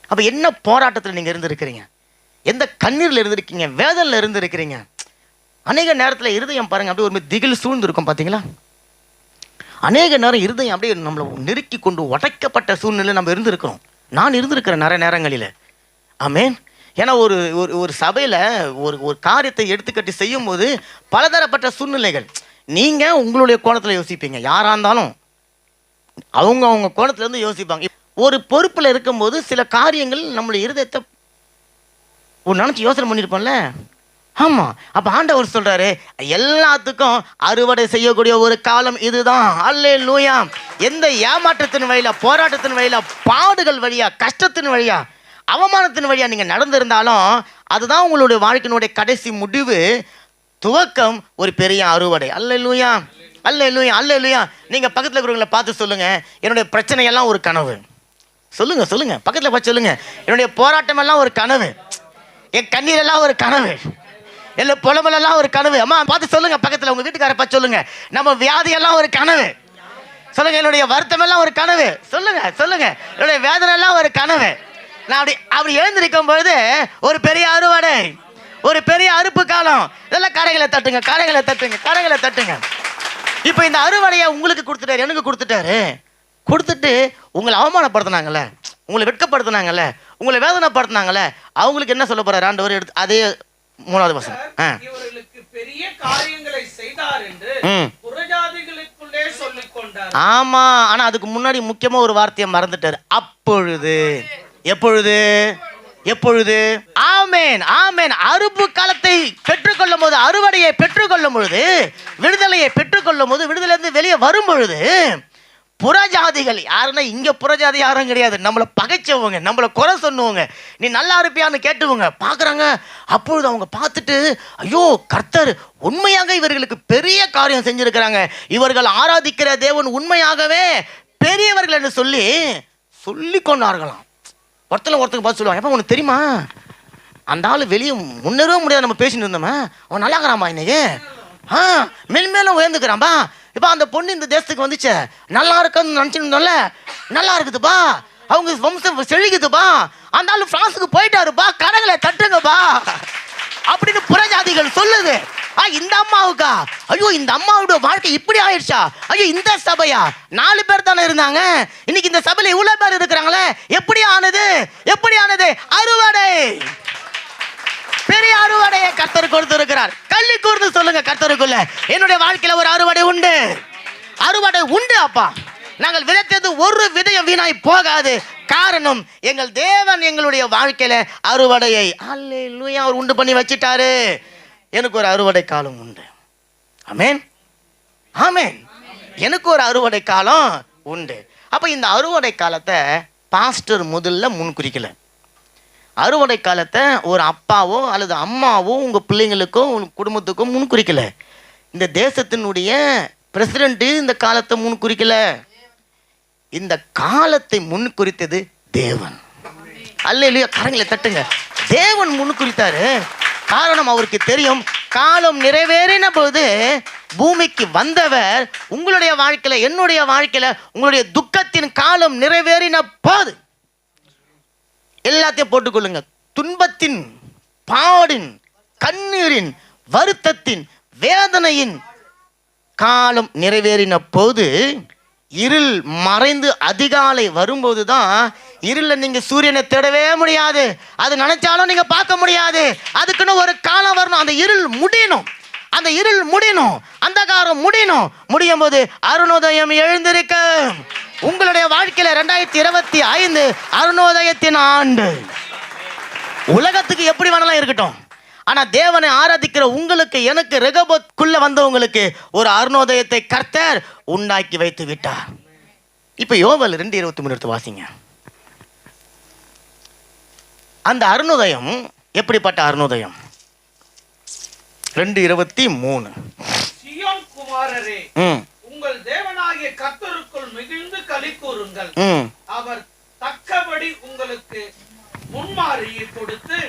அப்ப என்ன போராட்டத்தில் நீங்க இருந்திருக்கிறீங்க? எந்த கண்ணீர்ல இருந்திருக்கீங்க? வேதனையில இருந்திருக்கிறீங்க? அநேக நேரத்தில் இருதயம் பாருங்க அப்படியே ஒரு திகில் சூழ்ந்து இருக்கும் பாத்தீங்களா? அநேக நேரம் இருதயம் அப்படியே நம்மளை நெருக்கி கொண்டு உடைக்கப்பட்ட சூழ்நிலை நம்ம இருந்திருக்கிறோம். நான் இருந்திருக்கிறேன் நிறைய நேரங்களில். ஆமேன். ஏன்னா ஒரு சபையில் ஒரு காரியத்தை எடுத்துக்கட்டி செய்யும் போது பலதரப்பட்ட சூழ்நிலைகள். நீங்க உங்களுடைய கோணத்தில் யோசிப்பீங்க, யாரா இருந்தாலும் அவங்க கோணத்துல இருந்து யோசிப்பாங்க. ஒரு பொறுப்புல இருக்கும்போது சில காரியங்கள் நம்மளுடைய இருதயத்தை ஒரு நினைச்சு யோசனை பண்ணிருப்போம்ல. ஆமா. அப்ப ஆண்டவர் சொல்றாரு, எல்லாத்துக்கும் அறுவடை செய்யக்கூடிய ஒரு காலம் இதுதான். அல்லேலூயா. எந்த ஏமாற்றத்தின் வழியா, போராட்டத்தின் வழியா, பாடுகள் வழியா, கஷ்டத்தின் வழியா, அவமானத்தின் வழியா நீங்க நடந்திருந்தாலும் அதுதான் உங்களுடைய வாழ்க்கையினுடைய கடைசி முடிவு. துவக்கம் ஒரு பெரிய அறுவடை. அல்லேலூயா, அல்லேலூயா, அல்லேலூயா. நீங்க பக்கத்துல இருக்கிறவங்களை பார்த்து சொல்லுங்க, என்னுடைய பிரச்சனை எல்லாம் ஒரு கனவு. சொல்லுங்க சொல்லுங்க, பக்கத்துல பார்த்து சொல்லுங்க, என்னுடைய போராட்டம் எல்லாம் ஒரு கனவு, என் கண்ணீர் எல்லாம் ஒரு கனவு, இல்ல புலம்பல் எல்லாம் ஒரு கனவு. அம்மா பார்த்து சொல்லுங்க, பக்கத்துல உங்க வீட்டுக்கார பார்த்து சொல்லுங்க, நம்ம வியாதி எல்லாம் ஒரு கனவு. சொல்லுங்க, என்னுடைய வருத்தம் எல்லாம் ஒரு கனவு. சொல்லுங்க சொல்லுங்க, என்னுடைய வேதனை எல்லாம் ஒரு கனவு. நான் அப்படி எழுந்திருக்கும் பொழுது ஒரு பெரிய அறுவடை, ஒரு பெரிய அறுப்பு காலம். இதெல்லாம் கரைகளை தட்டுங்க, கரைகளை தட்டுங்க, கரைகளை தட்டுங்க. இப்ப இந்த அறுவடையை உங்களுக்கு கொடுத்துட்டாரு, எனக்கு கொடுத்துட்டாரு. கொடுத்துட்டு உங்களை அவமானப்படுத்தினாங்கல்ல, உங்களை வெட்கப்படுத்தினாங்கல்ல, உங்களை வேதனைப்படுத்தினாங்கல்ல, அவங்களுக்கு என்ன சொல்ல போறாரு ஆண்டவர்? எடுத்து அதே 3வது வசனம், இவர்களுக்கு பெரிய காரியங்களை செய்தார் என்று புறஜாதிகளுக்குள்ளே சொல்லிக் கொண்டார். ஆமா. ஆனா அதுக்கு முன்னாடி முக்கியமா ஒரு வார்த்தையை மறந்துட்டாரு. அப்பொழுது. எப்பொழுது? எப்பொழுது? ஆமேன், ஆமேன். அறுப்பு காலத்தை பெற்றுக்கொள்ளும் போது, அறுவடையை பெற்றுக்கொள்ளும் பொழுது, விடுதலையை பெற்றுக்கொள்ளும் போது, விடுதலையிலிருந்து வெளியே வரும் பொழுது, புறஜாதிகள் யாருன்னா இங்க புறஜாதி யாரும் கிடையாது, நம்மளை பகைச்சவங்க, நம்மளை குறை சொன்னவங்க, நீ நல்லா இருப்பியான்னு கேட்டுவங்க பாக்குறாங்க. அப்பொழுது அவங்க பார்த்துட்டு, ஐயோ கர்த்தர் உண்மையாக இவர்களுக்கு பெரிய காரியம் செஞ்சிருக்கிறாங்க, இவர்கள் ஆராதிக்கிற தேவன் உண்மையாகவே பெரியவர்கள் என்று சொல்லி கொண்டார்களாம். ஒருத்தருக்கு பார்த்து சொல்லுவாங்க, எப்ப உனக்கு தெரியுமா அந்த ஆள் வெளியே முன்னேறவே முடியாது, நம்ம பேசிட்டு இருந்தோமே, அவன் நல்லா இருக்கிறான்பா, இன்னைக்கு மேலும் உயர்ந்துக்கிறான்பா. இப்போ அந்த பொண்ணு இந்த தேசத்துக்கு வந்துச்சு, நல்லா இருக்குன்னு நினச்சிட்டு இருந்தோம்ல, நல்லா இருக்குதுப்பா, அவங்க வம்சம் செழிக்குதுப்பா, அந்த ஆள் பிரான்ஸுக்கு போயிட்டாருப்பா, கடைகளை தட்டுங்கப்பா அப்படின்னு புறஜாதிகள் சொல்லுது. இந்த அம்மாவுக்கா, ஐயோ இந்த அம்மாவோட வாழ்க்கை இப்படி ஆயிடுச்சா, ஐயோ இந்த சபையா 4 பேர் தானே இருந்தாங்க, இன்னைக்கு இந்த சபையில இவ்வளவு பேர் இருக்கிறாங்களே, எப்படி ஆனது, எப்படி ஆனது? அறுவடை, பெரிய அறுவடையை கர்த்தர் கொடுத்திருக்கிறார். கள்ளி கூர்ந்து சொல்லுங்க, கர்த்தருக்குள்ள என்னுடைய வாழ்க்கையில ஒரு அறுவடை உண்டு, அறுவடை உண்டு அப்பா. நாங்கள் விதைத்தது ஒரு விதையும் வீணாய் போகாது. காரணம், எங்கள் தேவன் எங்களுடைய வாழ்க்கையில அறுவடையை அல்லேலூயா அவர் உண்டு பண்ணி வச்சிட்டாரு. எனக்கு ஒரு அறுவடை காலம் உண்டு. ஆமென், ஆமென். எனக்கு ஒரு அறுவடை காலம் உண்டு. அப்போ இந்த அறுவடை காலத்தை பாஸ்டர் முதல்ல முன்குறிக்கல. அறுவடை காலத்தை ஒரு அப்பாவோ அல்லது அம்மாவோ உங்கள் பிள்ளைங்களுக்கோ உங்கள் குடும்பத்துக்கோ முன்குறிக்கல. இந்த தேசத்தினுடைய பிரசிடென்ட்டு இந்த காலத்தை முன்குறிக்கல. இந்த காலத்தை முன்குறித்தது தேவன். அல்லேலூயா, கரங்களை தட்டுங்க. தேவன் முன்குறித்தாரு. காரணம், அவருக்கு தெரியும் காலம் நிறைவேறின போது பூமிக்கு வந்தவர் உங்களுடைய வாழ்க்கையில, என்னுடைய வாழ்க்கையில உங்களுடைய துக்கத்தின் காலம் நிறைவேறின போது எல்லாத்தையும் போட்டுக்கொள்ளுங்க. துன்பத்தின், பாடின், கண்ணீரின், வருத்தத்தின், வேதனையின் காலம் நிறைவேறின போது இருள் மறைந்து அதிகாலை வரும்போது தான், இருளில் நீங்கள் சூரியனை தேடவே முடியாது, அது நினைச்சாலும் நீங்கள் பார்க்க முடியாது. அதுக்குன்னு ஒரு காலம் வரணும். அந்த இருள் முடியணும், அந்த இருள் முடியணும், அந்தகாரம் முடியணும். முடியும் போது அருணோதயம் எழுந்திருக்க. உங்களுடைய வாழ்க்கையில 2025 அருணோதயத்தின் ஆண்டு. உலகத்துக்கு எப்படி வேணாலும் இருக்கட்டும், ஆனா தேவனை ஆராதிக்கிற உங்களுக்கு, எனக்கு, ரெகோபோத்துக்குள்ள வந்தவங்களுக்கு ஒரு அருணோதயத்தை கர்த்தர் உண்டாக்கி வைத்து விட்டார். இப்ப யோவேல் 2:23 எடுத்து வாசிங்க. அந்த அருணோதயம் எப்படிப்பட்ட அருணோதயம்? 2:23. சீயோன் குமாரரே, உங்கள் தேவனாகிய கர்த்தருக்குள் மிகுந்து களி கூறுங்கள். அவர் தக்கபடி உங்களுக்கு முன்மாரியை கொடுத்து,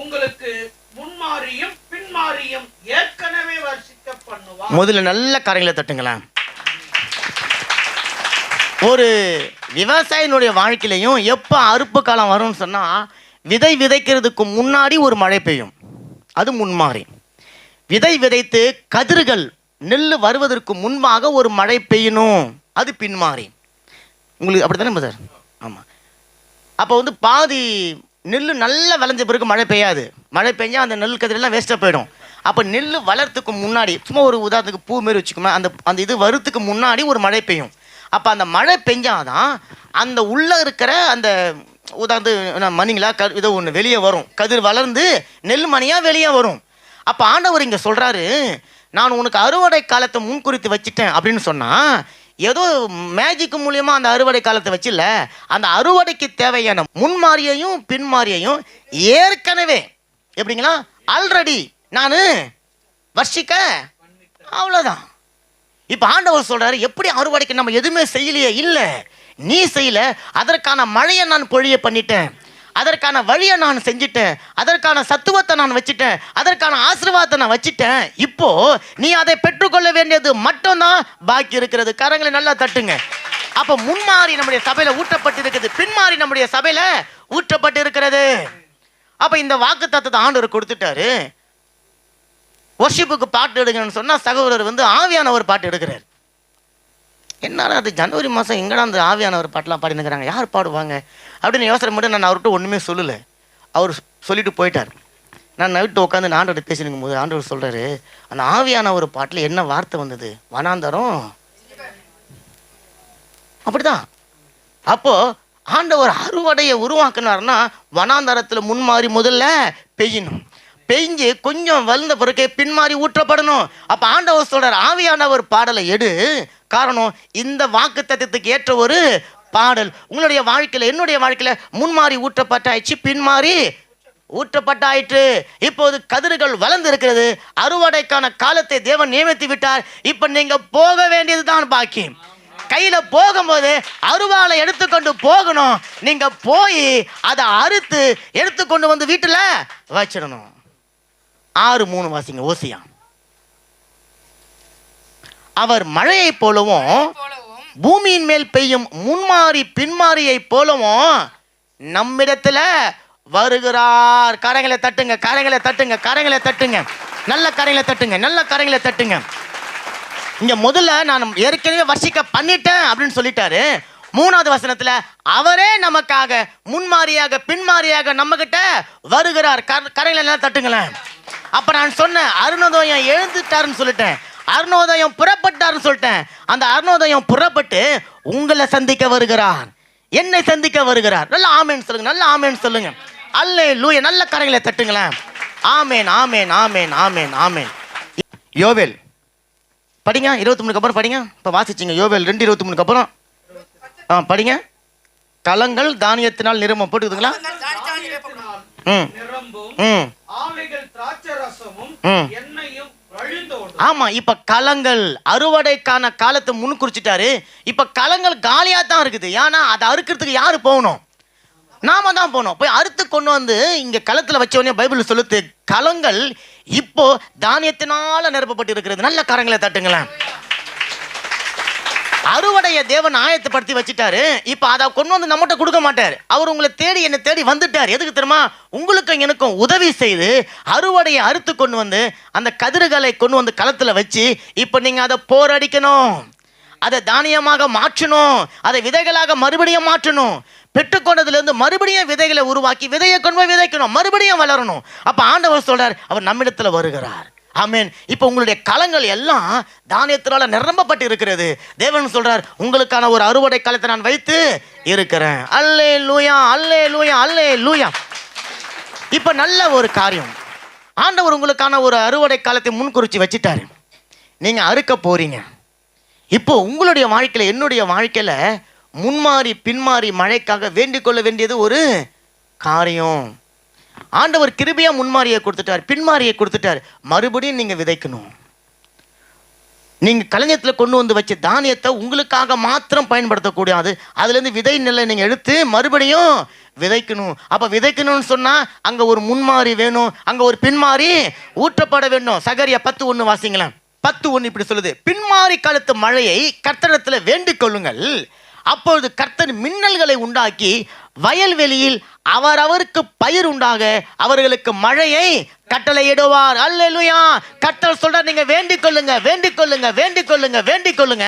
உங்களுக்கு முன்மாரியும் பின்மாரியும் ஏற்கனவே வர்ஷிக்க பண்ணுவார். முதல்ல நல்ல கரைகளை தட்டுங்களேன். ஒரு விவசாயினுடைய வாழ்க்கையிலையும் எப்போ அறுப்பு காலம் வரும்னு சொன்னால், விதை விதைக்கிறதுக்கு முன்னாடி ஒரு மழை பெய்யும், அது முன்மாறி. விதை விதைத்து கதிர்கள் நெல் வருவதற்கு முன்பாக ஒரு மழை பெய்யணும், அது பின்மாறி. உங்களுக்கு அப்படி தானே சார்? ஆமாம். அப்போ பாதி நெல் நல்லா விளைஞ்ச பிறகு மழை பெய்யாது. மழை பெஞ்சால் அந்த நெல் கதிரெல்லாம் வேஸ்ட்டாக போயிடும். அப்போ நெல் வளர்த்துக்கு முன்னாடி, சும்மா ஒரு உதாரணத்துக்கு பூ மாரி வச்சுக்கோமே, அந்த இது வருத்துக்கு முன்னாடி ஒரு மழை பெய்யும். அப்போ அந்த மழை பெஞ்சாதான் அந்த உள்ளே இருக்கிற அந்த உதாரணத்து மணிங்களா இதை ஒன்று வெளியே வரும், கதிர் வளர்ந்து நெல் மணியாக வெளியே வரும். அப்போ ஆண்டவர் இங்கே சொல்கிறாரு, நான் உனக்கு அறுவடை காலத்தை முன்குறித்து வச்சுட்டேன் அப்படின்னு சொன்னால், ஏதோ மேஜிக் மூலியமாக அந்த அறுவடை காலத்தை வச்சில்ல, அந்த அறுவடைக்கு தேவையான முன்மாரியையும் பின்மாரியையும் ஏற்கனவே எப்படிங்களா ஆல்ரெடி நான் வர்ஷிக்க. அவ்வளோதான். இப்போ ஆண்டவர் சொல்கிறாரு, எப்படி அறுவடைக்கு நம்ம எதுவுமே செய்யலையே? இல்லை, நீ செய்யல, அதற்கான மழையை நான் பொழிய பண்ணிட்டேன், அதற்கான வழியை நான் செஞ்சிட்டேன், அதற்கான சத்துவத்தை நான் வச்சுட்டேன், அதற்கான ஆசீர்வாதத்தை நான் வச்சுட்டேன். இப்போ நீ அதை பெற்றுக்கொள்ள வேண்டியது மட்டும்தான் பாக்கி இருக்கிறது. கரங்களை நல்லா தட்டுங்க. அப்போ முன்மாறி நம்முடைய சபையில் ஊற்றப்பட்டு இருக்குது, பின்மாறி நம்முடைய சபையில் ஊற்றப்பட்டு இருக்கிறது. அப்போ இந்த வாக்கு தத்தத்தை ஆண்டவர் கொடுத்துட்டாரு. வர்ஷிப்புக்கு பாட்டு எடுங்கன்னு சொன்னால் சகோதரர் ஆவியானவர் பாட்டு எடுக்கிறார். என்னடா அது ஜனவரி மாதம் எங்கடா அந்த ஆவியானவர் பாட்டெலாம் பாடினுக்கிறாங்க, யார் பாடுவாங்க அப்படின்னு யோசனை மட்டும் நான் அவர்கிட்ட ஒன்றுமே சொல்லலை. அவர் சொல்லிட்டு போயிட்டார். நான் நைட்டு உட்காந்து ஆண்டவர் பேசினுக்கும் போது ஆண்டவர் சொல்கிறாரு, அந்த ஆவியானவர் பாட்டில் என்ன வார்த்தை வந்தது? வனாந்தரம். அப்படிதான். அப்போது ஆண்டவர் அறுவடையை உருவாக்குனார்னா வனாந்தரத்தில் முன்மாறி முதல்ல பெய்யணும், பெஞ்சு கொஞ்சம் வளர்ந்த பிறகு பின்மாறி ஊற்றப்படணும். அப்போ ஆண்டவர் சொல்கிறார், ஆவியானவர் பாடலை எடு. காரணம், இந்த வாக்கு தத்துவத்துக்கு ஏற்ற ஒரு பாடல் உங்களுடைய வாழ்க்கையில், என்னுடைய வாழ்க்கையில் முன்மாறி ஊற்றப்பட்டாயிடுச்சு, பின்மாறி ஊற்றப்பட்டாயிற்று. இப்போது கதிர்கள் வளர்ந்து இருக்கிறது, அறுவடைக்கான காலத்தை தேவன் நியமித்து விட்டார். இப்போ நீங்கள் போக வேண்டியது தான் பாக்கி. கையில் போகும்போது அருவாளை எடுத்துக்கொண்டு போகணும். நீங்கள் போய் அதை அறுத்து எடுத்துக்கொண்டு வந்து வீட்டில் வச்சிடணும். 6:3 வாசிங்க. ஓசியா. அவர் மழையை போலவும் பூமியின் மேல் பெய்யும் முன்மாறி பின்மாரியை போலவும் நம்மிடத்துல வருகிறார். கரங்களை தட்டுங்க, கரங்களை தட்டுங்க, கரங்களை தட்டுங்க, நல்ல கரங்களை தட்டுங்க, நல்ல கரங்களை தட்டுங்க. இங்க முதல்ல நான் ஏற்கனவே வர்ஷிக்க பண்ணிட்டேன் அப்படின்னு சொல்லிட்டாரு. 3வது வசனத்துல அவரே நமக்காக முன்மாரியாக பின்மாரியாக நம்ம கிட்ட வருகிறார். கரைகளை எல்லாம் தட்டுங்களேன். அப்ப நான் சொன்னேன், அருணோதயம் எழுந்துட்டாருன்னு சொல்லிட்டேன், அருணோதயம் புறப்பட்டாருன்னு சொல்லிட்டேன். அந்த அருணோதயம் புறப்பட்டு உங்களை சந்திக்க வருகிறார், என்னை சந்திக்க வருகிறார். நல்ல ஆமேன்னு சொல்லுங்க, நல்ல ஆமேன்னு சொல்லுங்க. அல்லேலூயா. நல்ல கரங்களை தட்டுங்களேன். ஆமேன் ஆமேன் ஆமேன் ஆமேன் ஆமேன். யோவேல் படிங்க, 23 அப்புறம் படிங்க. இப்போ வாசிச்சிங்க யோவேல் 2:23 அப்புறம் படிங்க. களங்கள் தானியத்தினால் நிரம்ப போட்டுக்குதுங்களா? தானியத்தால் நிரப்பப்படும். நிரம்பும் ஆலைகள் திராட்சரசமும் எண்ணெயும் வழிந்தோடும். ஆமா, இப்ப களங்கள் அறுவடைக்கான காலத்தை முன் குறிச்சிட்டாரு. இப்ப களங்கள் காலியா தான் இருக்குது. ஏன்னா அதை அறுக்கிறதுக்கு யாரு போகணும்? நாம தான் போனோம். போய் அறுத்து கொண்டு வந்து இங்க களத்துல வச்ச உடனே பைபிள் சொல்லுது களங்கள் இப்போ தானியத்தினால நிரப்பப்பட்டு இருக்கிறது. நல்ல கரங்களை தட்டுங்களேன். அறுவடைய தேவன் ஆயத்தப்படுத்தி வச்சுட்டாரு. இப்ப அதை கொண்டு வந்து நம்மகிட்ட கொடுக்க மாட்டார். அவர் உங்களை தேடி என்ன தேடி வந்துட்டார். எதுக்கு தெரியுமா? உங்களுக்கும் எனக்கும் உதவி செய்து அறுவடையை அறுத்து கொண்டு வந்து அந்த கதிர்களை கொண்டு வந்து களத்துல வச்சு இப்ப நீங்க அதை போரடிக்கணும், அதை தானியமாக மாற்றணும், அதை விதைகளாக மறுபடியும் மாற்றணும். பெற்றுக்கொண்டதுலேருந்து மறுபடியும் விதைகளை உருவாக்கி விதையை கொண்டு போய் விதைக்கணும், மறுபடியும் வளரணும். அப்ப ஆண்டவர் சொல்றார், அவர் நம்மிடத்துல வருகிறார். ஆமென். இப்போ உங்களுடைய களங்கள் எல்லாம் தானியத்தினால நிரம்பப்பட்டு இருக்கிறது. தேவன் சொல்றார், உங்களுக்கான ஒரு அறுவடை காலத்தை நான் வைத்து இருக்கிறேன். அல்லேலூயா அல்லேலூயா அல்லேலூயா. இப்ப நல்ல ஒரு காரியம், ஆண்டவர் உங்களுக்கான ஒரு அறுவடை காலத்தை முன்குறிச்சு வச்சுட்டாரு. நீங்க அறுக்க போறீங்க. இப்போ உங்களுடைய வாழ்க்கையில என்னுடைய வாழ்க்கையில முன்மாறி பின்மாறி மழைக்காக வேண்டிக் கொள்ள வேண்டியது ஒரு காரியம். ஆண்டவர் கிருபையா முன்மாரியை கொடுத்துட்டார், பின்மாரியை கொடுத்துட்டார். மறுபடியும் நீங்க விதைக்கணும். நீங்க களஞ்சியத்தில் கொண்டு வந்து வச்ச தானியத்தை உங்களுக்காக மாத்திரம் பயன்படுத்தக்கூடாது. அதுல இருந்து விதை நெல்லை நீங்க எடுத்து மறுபடியும் விதைக்கணும். அப்ப விதைக்கணும்னு சொன்னா அங்க ஒரு முன்மாறி வேணும், அங்க ஒரு பின்மாறி ஊற்றப்பட வேண்டும். சகரியா 10:1 வாசிங்களேன். 10:1 இப்படி சொல்லுது, பின்மாறி காலத்து மழையை கர்த்தரிடத்துல வேண்டிக் கொள்ளுங்கள், அப்பொழுது கர்த்தர் மின்னல்களை உண்டாக்கி வயல்வெளியில் அவரவருக்கு பயிர் உண்டாக அவர்களுக்கு மழையை கட்டளையிடுவார். அல்லேலூயா. கர்த்தர் சொல்றார், நீங்க வேண்டிக் கொள்ளுங்க வேண்டிக் கொள்ளுங்க வேண்டிக் கொள்ளுங்க வேண்டிக் கொள்ளுங்க.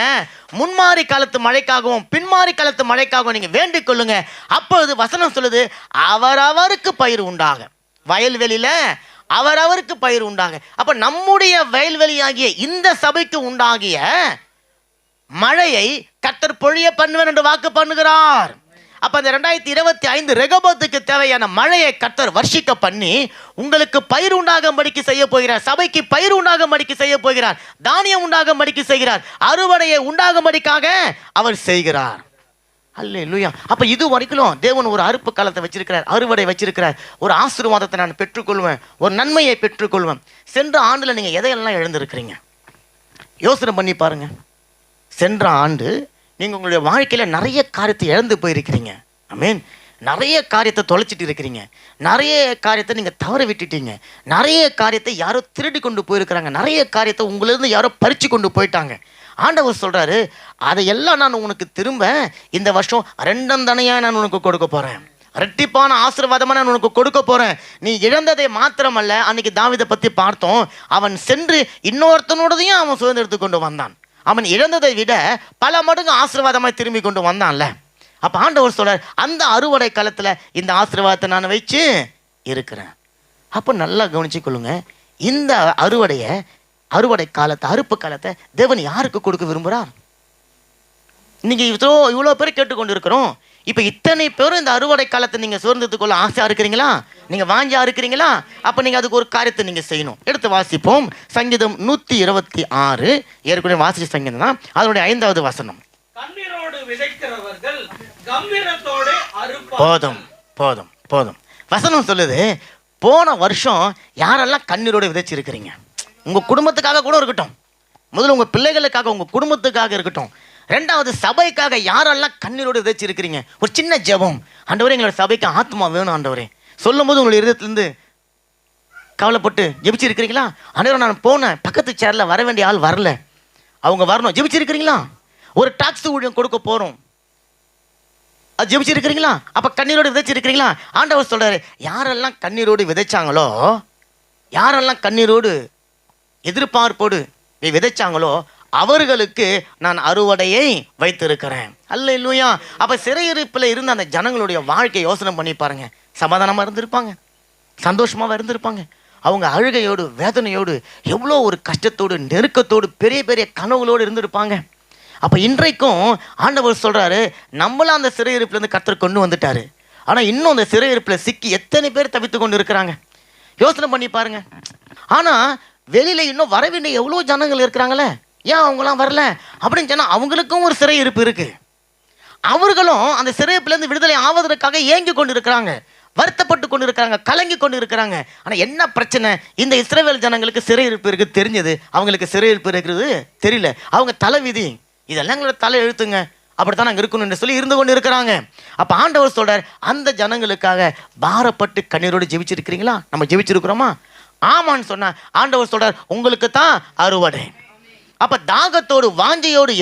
முன்மாறி காலத்து மழைக்காகவும் பின்மாறி காலத்து மழைக்காகவும் நீங்க வேண்டிக் கொள்ளுங்க. அப்பொழுது வசனம் சொல்லுது, அவரவருக்கு பயிர் உண்டாக. வயல்வெளியில அவரவருக்கு பயிர் உண்டாக. அப்ப நம்முடைய வயல்வெளியாகிய இந்த சபைக்கு உண்டாகிய மழையை கர்த்தர் பொழிய பண்ணுவேன் என்று வாக்கு பண்ணுகிறார். அப்ப இந்த 2025 ரெகோபோத்துக்கு தேவையான மழையை கர்த்தர் வர்ஷிக்க பண்ணி உங்களுக்கு பயிர் உண்டாகும்படிக்கு செய்ய போகிறார். சபைக்கு பயிர் உண்டாகும்படிக்கு செய்ய போகிறார். தானியம் உண்டாகும்படிக்கு செய்கிறார். அறுவடையை உண்டாகும்படிக்காக அவர் செய்கிறார். அல்லேலூயா. அப்ப இது வரைக்கும் தேவன் ஒரு அறுப்பு காலத்தை வச்சிருக்கிறார், அறுவடை வச்சிருக்கிறார். ஒரு ஆசீர்வாதத்தை நான் பெற்றுக்கொள்வேன், ஒரு நன்மையை பெற்றுக்கொள்வேன். சென்ற ஆண்டுல நீங்க எதையெல்லாம் இழந்திருக்கிறீங்க யோசனை பண்ணி பாருங்க. சென்ற ஆண்டு நீங்கள் உங்களுடைய வாழ்க்கையில் நிறைய காரியத்தை இழந்து போயிருக்கிறீங்க. ஆமென். நிறைய காரியத்தை தொலைச்சிட்டு இருக்கிறீங்க, நிறைய காரியத்தை நீங்கள் தவற விட்டுட்டீங்க, நிறைய காரியத்தை யாரோ திருடி கொண்டு போயிருக்கிறாங்க, நிறைய காரியத்தை உங்களிருந்து யாரோ பறித்து கொண்டு போயிட்டாங்க. ஆண்டவர் சொல்கிறாரு, அதையெல்லாம் நான் உனக்கு திரும்ப இந்த வருஷம் 2 தனையாக நான் உனக்கு கொடுக்க போகிறேன், ரெட்டிப்பான ஆசீர்வாதமாக நான் உனக்கு கொடுக்க போகிறேன். நீ இழந்ததை மாத்திரமல்ல, அன்னைக்கு தாவீதை பற்றி பார்த்தோம், அவன் சென்று இன்னொருத்தனோடதையும் அவன் சுதந்திரத்து கொண்டு வந்தான். அவன் இழந்ததை விட பல மடங்கு ஆசீர்வாதமாய் திரும்பி கொண்டு வந்தான்ல. அப்ப ஆண்டவர் சொல்றார், அந்த அறுவடை காலத்துல இந்த ஆசீர்வாதத்தை நான் வச்சு இருக்கிறேன். அப்ப நல்லா கவனிச்சு கொள்ளுங்க, இந்த அறுவடை காலத்தை, அறுப்பு காலத்தை தேவன் யாருக்கு கொடுக்க விரும்புகிறார்? இன்னைக்கு இவ்வளோ பேர் கேட்டுக்கொண்டு இருக்கிறோம். இப்போ இத்தனை பேரும் இந்த அறுவடை காலத்தை நீங்கள் சுதந்திரத்துக்குள்ள ஆசையாக இருக்கிறீங்களா? நீங்கள் வாஞ்சியா இருக்கிறீங்களா? அப்போ நீங்கள் அதுக்கு ஒரு காரியத்தை நீங்கள் செய்யணும். எடுத்து வாசிப்போம். சங்கீதம் 126, ஏற்கனவே வாசிச்ச சங்கீதம் தான், அதனுடைய 5வது வசனம். கண்ணீரோடு விதைக்கிறவர்கள் கம்பீரத்தோடு அறுப்பார்கள். போதும் போதும் போதும். வசனம் சொல்லுது, போன வருஷம் யாரெல்லாம் கண்ணீரோடு விதைச்சிருக்கிறீங்க? உங்கள் குடும்பத்துக்காக கூட இருக்கட்டும், முதல்ல உங்கள் பிள்ளைகளுக்காக, உங்கள் குடும்பத்துக்காக இருக்கட்டும். 2வது சபைக்காக யாரெல்லாம் கண்ணீரோடு விதைச்சிருக்கிறீங்க? ஒரு சின்ன ஜெபம், ஆண்டவரே எங்களோட சபைக்கு ஆத்மா வேணும் ஆண்டவரே சொல்லும் போது உங்களுடைய இதயத்திலிருந்து கவலைப்பட்டு ஜெபிச்சிருக்கிறீங்களா? ஆண்டவரே நான் போனேன், பக்கத்து சேர்ல வர வேண்டிய ஆள் வரல, அவங்க வரணும், ஜெபிச்சிருக்கிறீங்களா? ஒரு டாக்ஸி ஊழியம் கொடுக்க போறோம், அது ஜெபிச்சிருக்கிறீங்களா? அப்ப கண்ணீரோடு விதைச்சிருக்கிறீங்களா? ஆண்டவர் சொல்றாரு, யாரெல்லாம் கண்ணீரோடு விதைச்சாங்களோ, யாரெல்லாம் கண்ணீரோடு எதிர்பார்ப்போடு விதைச்சாங்களோ அவர்களுக்கு நான் அறுவடையை வைத்திருக்கிறேன். அல்லேலூயா. அப்ப சிறையிருப்பில் இருந்த அந்த ஜனங்களுடைய வாழ்க்கையை யோசனை பண்ணி பாருங்க. சமாதானமா இருந்திருப்பாங்க, சந்தோஷமா இருந்திருப்பாங்க. அவங்க அழுகையோடு வேதனையோடு எவ்வளோ ஒரு கஷ்டத்தோடு நெருக்கத்தோடு பெரிய பெரிய கனவுகளோடு இருந்திருப்பாங்க. அப்ப இன்றைக்கும் ஆண்டவர் சொல்றாரு, நம்மளும் அந்த சிறையிருப்பிலேருந்து கர்த்தர் கொண்டு வந்துட்டாரு. ஆனா இன்னும் அந்த சிறையிருப்பில் சிக்கி எத்தனை பேர் தவித்து கொண்டு இருக்கிறாங்க? யோசனை பண்ணி பாருங்க. ஆனா வெளியில இன்னும் வரவேண்டிய எவ்வளோ ஜனங்கள் இருக்கிறாங்களே, ஏன் அவங்களாம் வரல அப்படின்னு சொன்னா அவங்களுக்கும் ஒரு சிறையிருப்பு இருக்கு. அவர்களும் அந்த சிறையிருப்பிலிருந்து விடுதலை ஆவதற்காக ஏங்கி கொண்டு இருக்கிறாங்க, வருத்தப்பட்டு கொண்டு இருக்கிறாங்க, கலங்கி கொண்டு இருக்கிறாங்க. ஆனா என்ன பிரச்சனை, இந்த இஸ்ரவேல் ஜனங்களுக்கு சிறையிருப்பு இருக்கு தெரிஞ்சது, அவங்களுக்கு சிறையிருப்பு இருக்கிறது தெரியல. அவங்க தலைவிதி, இதெல்லாம் எங்களோட தலை எழுத்துங்க, அப்படித்தான் நாங்கள் இருக்கணும்னு சொல்லி இருந்து கொண்டு இருக்கிறாங்க. அப்ப ஆண்டவர் சொல்றார், அந்த ஜனங்களுக்காக பாரப்பட்டு கண்ணீரோடு ஜெபிச்சிருக்கிறீங்களா? நம்ம ஜெபிச்சிருக்கிறோமா? ஆமான்னு சொன்னா ஆண்டவர் சொல்றார், உங்களுக்கு தான் அறுவடை. அப்ப தாகத்தோடு வாஞ்சையோடு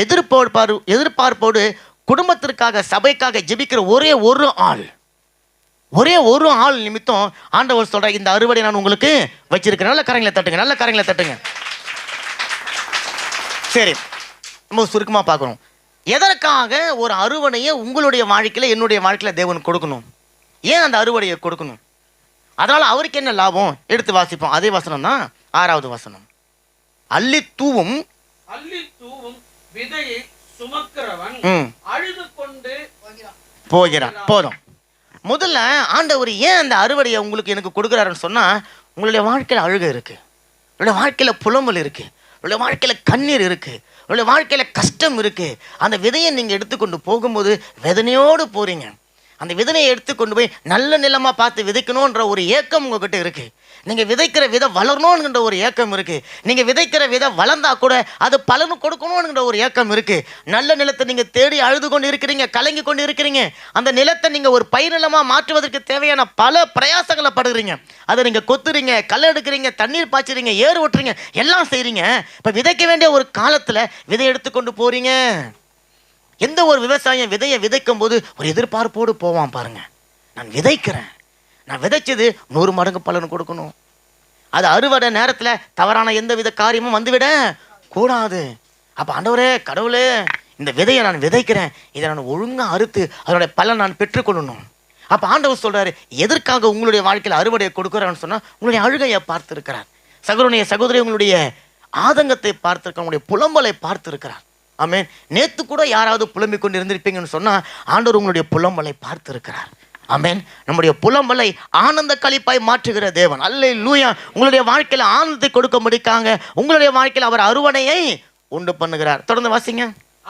எதிர்பார்ப்போடு குடும்பத்திற்காக சபைக்காக ஜெபிக்கிற ஒரே ஒரு ஆள் நிமித்தம் ஆண்டவர் சொல்ற, இந்த அறுவடை நான் உங்களுக்கு வச்சிருக்கிறேன். நல்ல கரங்களை தட்டுங்க, நல்ல கரங்களை தட்டுங்க. சரி, நம்ம சுருக்கமா பார்க்கணும். எதற்காக ஒரு அறுவடையை உங்களுடைய வாழ்க்கையில என்னுடைய வாழ்க்கையில தேவன் கொடுக்கணும்? ஏன் அந்த அறுவடையை கொடுக்கணும்? அதனால அவருக்கு என்ன லாபம்? எடுத்து வாசிப்போம். அதே வசனம் தான் 6வது வசனம். அள்ளி தூவும் விதையை சுமக்கிறவன் அழுது கொண்டு போகிறான். போதும். முதல்ல ஆண்டவர் ஏன் அந்த அறுவடையை உங்களுக்கு எனக்கு கொடுக்குறாருன்னு சொன்னா, உங்களுடைய வாழ்க்கையில அழுகை இருக்கு, உங்களுடைய வாழ்க்கையில புலம்பல் இருக்கு, உங்களுடைய வாழ்க்கையில கண்ணீர் இருக்கு, உங்களுடைய வாழ்க்கையில கஷ்டம் இருக்கு. அந்த விதையை நீங்க எடுத்துக்கொண்டு போகும்போது வேதனையோடு போறீங்க. அந்த விதையை எடுத்துக்கொண்டு போய் நல்ல நிலமா பார்த்து விதைக்கணும்ன்ற ஒரு ஏக்கம் உங்ககிட்ட இருக்கு. நீங்க விதைக்கிற விதை வளரணும்ன்ற ஒரு ஏக்கம் இருக்கு. நீங்க விதைக்கிற விதை வளர்ந்தா கூட அது பலன் கொடுக்கணும்ன்ற ஒரு ஏக்கம் இருக்கு. நல்ல நிலத்தை நீங்க தேடி அழுது கொண்டு இருக்கிறீங்க, கலங்கி கொண்டு இருக்கிறீங்க. அந்த நிலத்தை நீங்க ஒரு பயிர் நிலமா மாற்றுவதற்கு தேவையான பல பிரயாசங்களை படுகிறீங்க. அதை நீங்க கொத்துறீங்க, களை எடுக்கிறீங்க, தண்ணீர் பாய்ச்சுறீங்க, ஏறு ஓட்டுறீங்க, எல்லாம் செய்றீங்க. இப்ப விதைக்க வேண்டிய ஒரு காலத்துல விதை எடுத்துக்கொண்டு போறீங்க. எந்த ஒரு விவசாயம் விதையை விதைக்கும் போது ஒரு எதிர்பார்ப்போடு போவான் பாருங்க. நான் விதைக்கிறேன், நான் விதைச்சது 100 மடங்கு பலன் கொடுக்கணும். அது அறுவடை நேரத்தில் தவறான எந்த வித காரியமும் வந்துவிட கூடாது. அப்போ ஆண்டவரே, கடவுளே, இந்த விதையை நான் விதைக்கிறேன், இதை நான் ஒழுங்காக அறுத்து அதனுடைய பலன் நான் பெற்றுக்கொள்ளணும். அப்போ ஆண்டவர் சொல்றாரு, எதற்காக உங்களுடைய வாழ்க்கையில் அறுவடையை கொடுக்குறான்னு சொன்னால், உங்களுடைய அழுகையை பார்த்துருக்கிறார். சகோதரனைய சகோதரி, உங்களுடைய ஆதங்கத்தை பார்த்துருக்கார், உங்களுடைய புலம்பலை பார்த்துருக்கிறார். ஆமென். நேத்து கூட யாராவது புலம்பிக் கொண்டு இருந்திருப்பீங்கன்னு சொன்னா ஆண்டவர் உங்களுடைய புலம்பலை பார்த்திருக்கிறார். ஆமென். நம்முடைய புலம்பலை ஆனந்த களிப்பாய் மாற்றுகிற தேவன். அல்லேலூயா. உங்களுடைய வாழ்க்கையில ஆனந்தத்தை கொடுக்க முடிக்காங்க, உங்களுடைய வாழ்க்கையில் அவர் அறுவடையை உண்டு பண்ணுகிறார். தொடர்ந்து வாசிங்க.